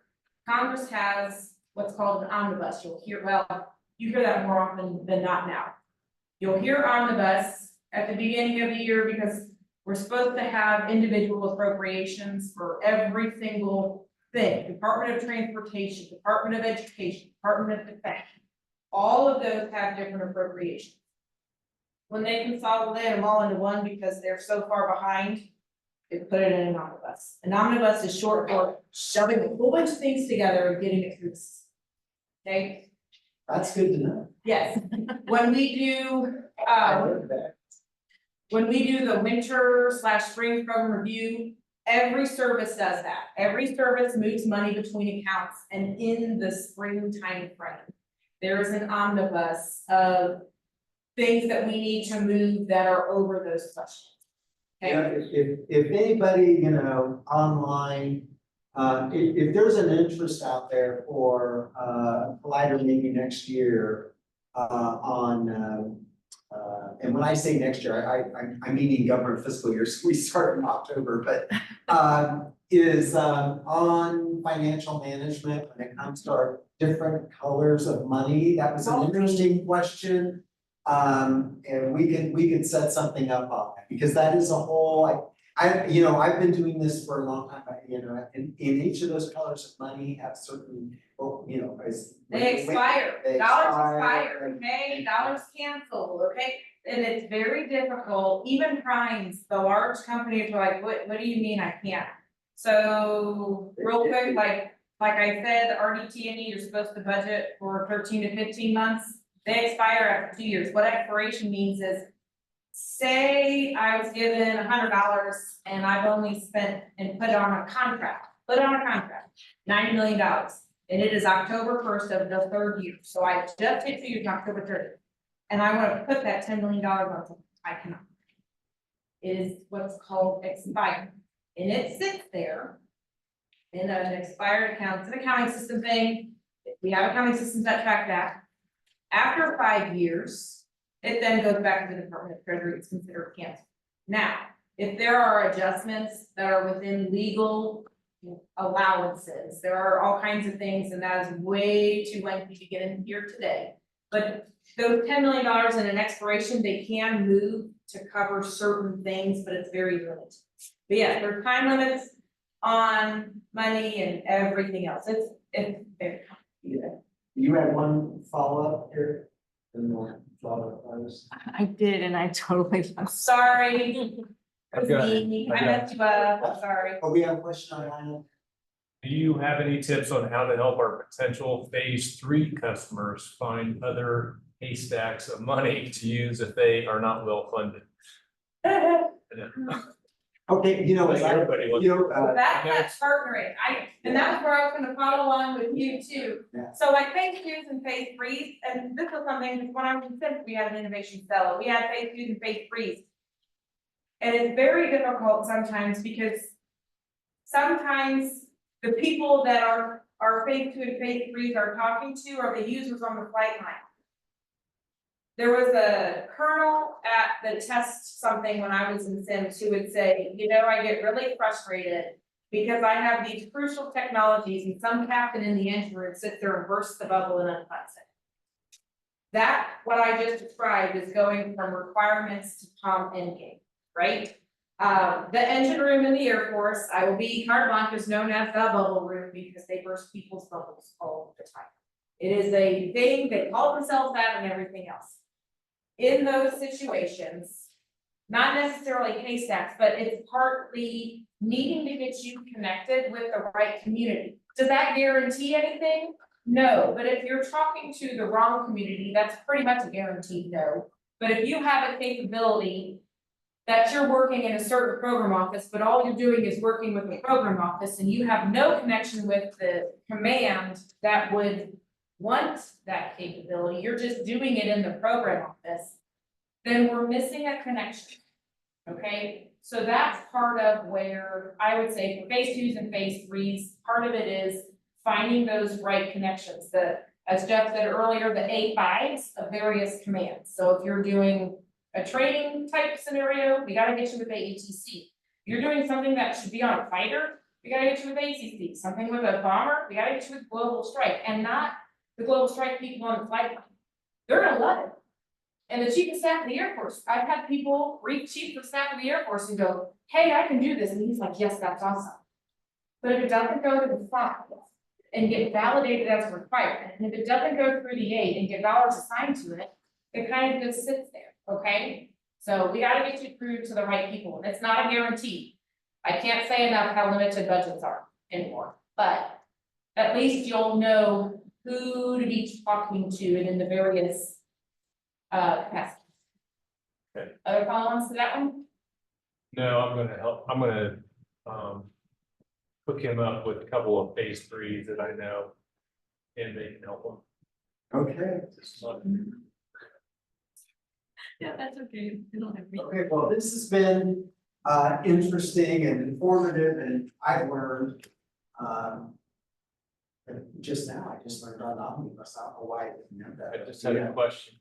Congress has what's called an omnibus. You'll hear, well, you hear that more often than not now. You'll hear omnibus at the beginning of the year because we're supposed to have individual appropriations for every single thing. Department of Transportation, Department of Education, Department of Defense. All of those have different appropriations. when they consolidate them all into one because they're so far behind, they put it in an omnibus. An omnibus is short for shoving a whole bunch of things together and getting it through. Okay, That's good to know. yes, when we do, I heard that. when we do the winter/spring program review, every service does that. Every service moves money between accounts, and in the spring timeframe, there is an omnibus of things that we need to move that are over those questions. Yeah, Okay, if anybody, you know, online, if there's an interest out there for, Collider maybe next year, and when I say next year, I'm meaning government fiscal year, so we start in October, but, is, on financial management when it comes to our different colors of money. That was an interesting question. And we could set something up on that, because that is a whole, you know, I've been doing this for a long time, you know, in each of those colors of money have certain, well, you know, as. they expire, They dollars expire, expire, and- okay, dollars cancel, okay? And it's very difficult, even Primes, the large companies are like, what do you mean I can't? So, real quick, like I said, RDT&E, you're supposed to budget for 13 to 15 months. They expire after 2 years. What expiration means is, say I was given $100 and I've only spent and put on a contract, $90 million. And it is October 1st of the third year. So I just hit 2 years, October 30th. And I want to put that $10 million on something. I cannot. It is what's called expired. And it sits there in an expired account. It's an accounting system thing. We have accounting systems that track that. After 5 years, it then goes back to the Department of Treasury, it's considered canceled. Now, if there are adjustments that are within legal allowances, there are all kinds of things, and that is way too lengthy to get in here today. But those $10 million in an expiration, they can move to cover certain things, but it's very limited. But yeah, there's time limits on money and everything else, it's very complicated. You had one follow-up here? And more follow-up, others? I did, and I totally. I'm sorry. It I've was got- me, I I've got- messed you up, I'm sorry. Oh, we have a question online. Do you have any tips on how to help our potential phase 3 customers find other haystacks of money to use if they are not well funded? Okay, you know, as I, Everybody wants. you know, That's partnering, and that's where I was gonna follow along with you too. Yeah. So like phase 2s and phase 3s, and this was something, when I was in Sims, we had an innovation fellow, we had phase 2s and phase 3s. And it's very difficult sometimes because sometimes the people that are phase 2 and phase 3s are talking to are the users on the flight line. There was a colonel at the test something when I was in Sims who would say, you know, I get really frustrated because I have these crucial technologies and some captain in the engine room sits there and bursts the bubble and unplugs it. That, what I just described, is going from requirements to POM endgame, right? The engine room in the Air Force, I will be carte blanche, is known as the bubble room because they burst people's bubbles all the time. It is a thing, they call themselves that and everything else. In those situations, not necessarily haystacks, but it's partly needing to get you connected with the right community. Does that guarantee anything? No, but if you're talking to the wrong community, that's pretty much a guaranteed no. But if you have a capability that you're working in a certain program office, but all you're doing is working with the program office and you have no connection with the command that would want that capability, you're just doing it in the program office, then we're missing a connection. Okay, so that's part of where I would say for phase 2s and phase 3s, part of it is finding those right connections. As Jeff said earlier, the A5s of various commands. So if you're doing a training type scenario, we gotta get you with AETC. If you're doing something that should be on a fighter, we gotta get you with ACC. Something with a bomber, we gotta get you with Global Strike, and not the Global Strike people on the flight line. They're gonna love it. And the Chief of Staff of the Air Force, I've had people read Chief of Staff of the Air Force and go, hey, I can do this, and he's like, yes, that's awesome. But if it doesn't go to the file and get validated as a requirement, and if it doesn't go through the aid and get dollars assigned to it, it kind of just sits there. okay? So we gotta get you through to the right people, and it's not a guarantee. I can't say enough how limited budgets are anymore, but at least you'll know who to be talking to and in the various capacities. Okay. Other comments to that one? No, I'm gonna help, I'm gonna, hook him up with a couple of phase threes that I know. And they can help him. Okay, Just like- Yeah, that's okay. You don't have me. okay, well, this has been interesting and informative, and I've learned. Just now, I just learned on omnibus, I don't know why I didn't know that. I just had a question.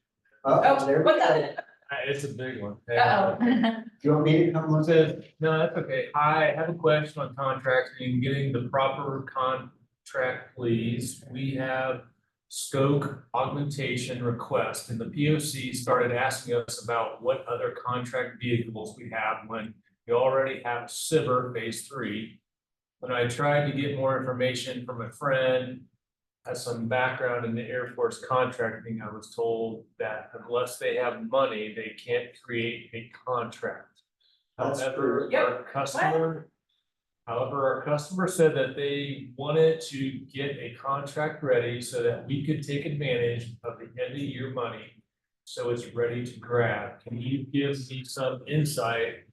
Oh, There we what's go. that? It's a big one. Uh-oh. Do you want me to come look at it? No, that's okay. I have a question on contracting, getting the proper contract, please. We have scope augmentation request, and the POC started asking us about what other contract vehicles we have when we already have Ciber phase 3. When I tried to get more information from a friend, has some background in the Air Force contracting, I was told that unless they have money, they can't create a contract. That's However, true. our customer said that they wanted to get a contract ready so that we could take advantage of the end of year money. So it's ready to grab. Can you give me some insight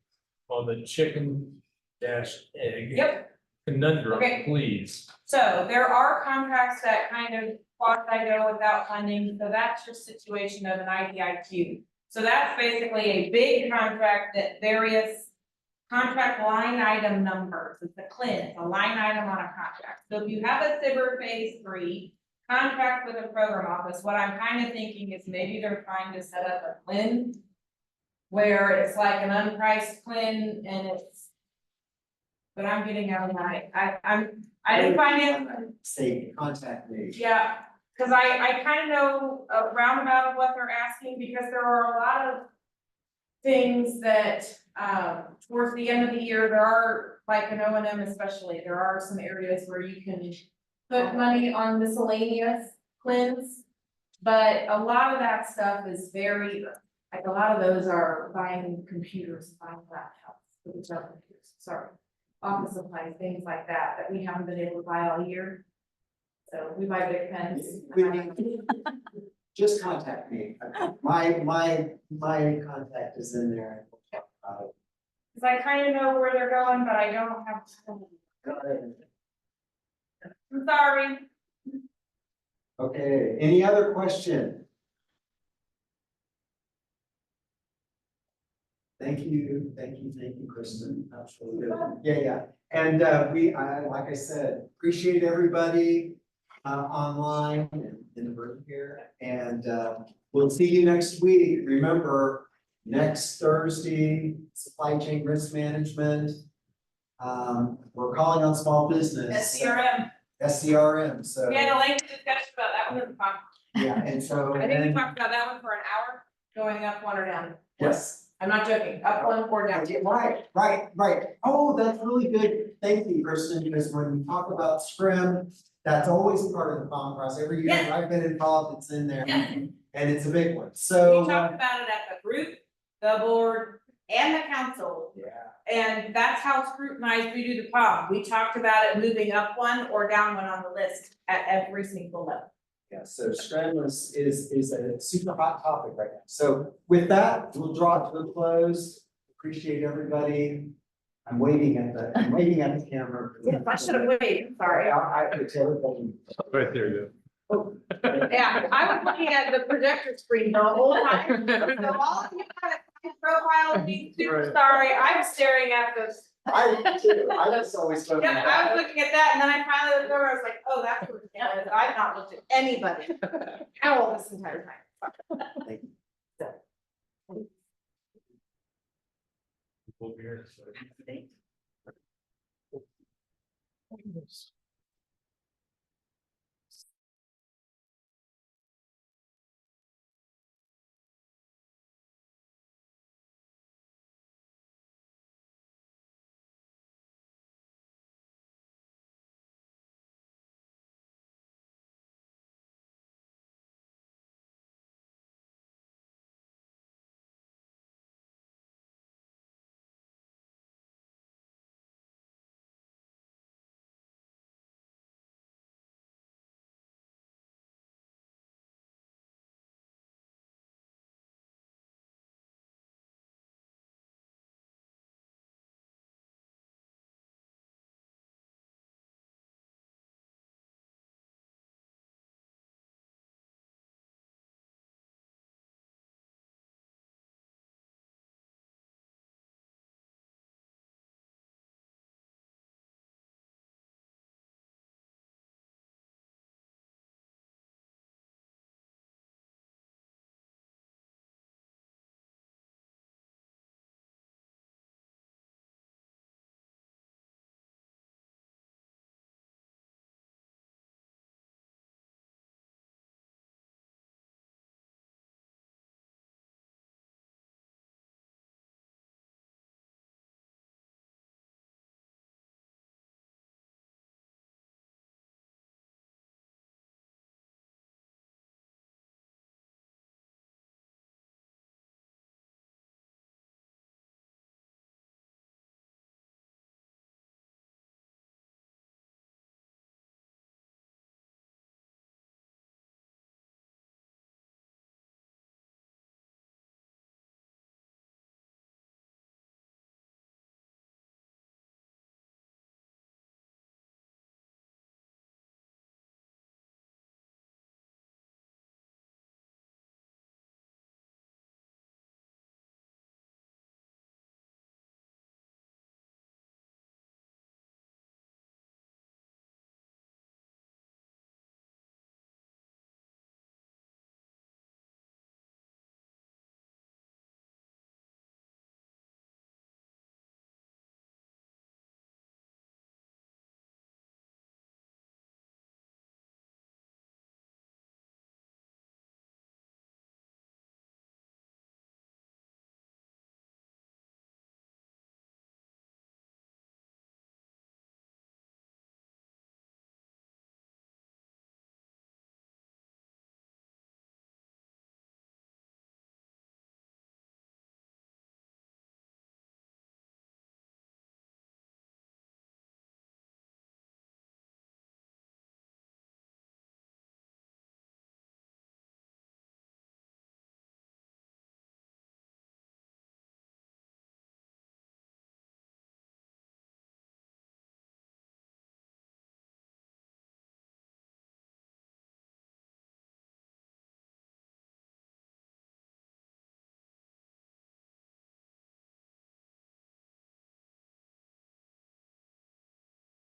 on the chicken dash egg? Yep. Conundrum, Okay. please. So there are contracts that kind of quasi go without funding, so that's your situation of an IDIQ. So that's basically a big contract that various contract line item numbers, it's a CLIN, it's a line item on a contract. So if you have a Ciber phase 3 contract with a program office, what I'm kind of thinking is maybe they're trying to set up a CLIN where it's like an unpriced CLIN and it's. But I'm getting out of my, I didn't find it. Say, contact me. Yeah, cause I kind of know a roundabout of what they're asking, because there are a lot of things that, towards the end of the year, there are, like an O&M especially, there are some areas where you can put money on miscellaneous CLINs. But a lot of that stuff is very, like, a lot of those are buying computers, buying laptops, which are computers, sorry. Office supplies, things like that, that we haven't been able to buy all year. So we buy big pens. Just contact me. My contact is in there. Cause I kind of know where they're going, but I don't have. Go ahead. I'm sorry. Okay, any other question? Thank you, Kristen. Absolutely. Yeah. And like I said, appreciate everybody online and in the room here. And we'll see you next week. Remember, next Thursday, supply chain risk management. We're calling on small business. SCRM. SCRM, so. We had a lengthy discussion about that one in the fun. Yeah, and so. I think we talked about that one for an hour, going up one or down. Yes. I'm not joking, up one or down two. Right. Oh, that's really good. Thank you, Kristen, because when we talk about scrim, that's always part of the POM process. Every year Yeah. I've been involved, it's in there. Yeah. And it's a big one. We So. talked about it at the group, the board, and the council. Yeah. And that's how scrutinized we do the POM. We talked about it moving up one or down one on the list at every single level. Yeah, so scrim is a super hot topic right now. So with that, we'll draw it to a close. Appreciate everybody. I'm waving at the camera. Yes, I should have waited, sorry. I could tell everybody. Right there, yeah. Yeah, I was looking at the projector screen the whole time. So all of you have a profile of me, super Right. sorry, I'm staring at this. I too, I just always. Yep, I was looking at that and then I finally looked over, I was like, oh, that's what it is. I've not looked at anybody. Owl this entire time. Thank you. We'll be here, so.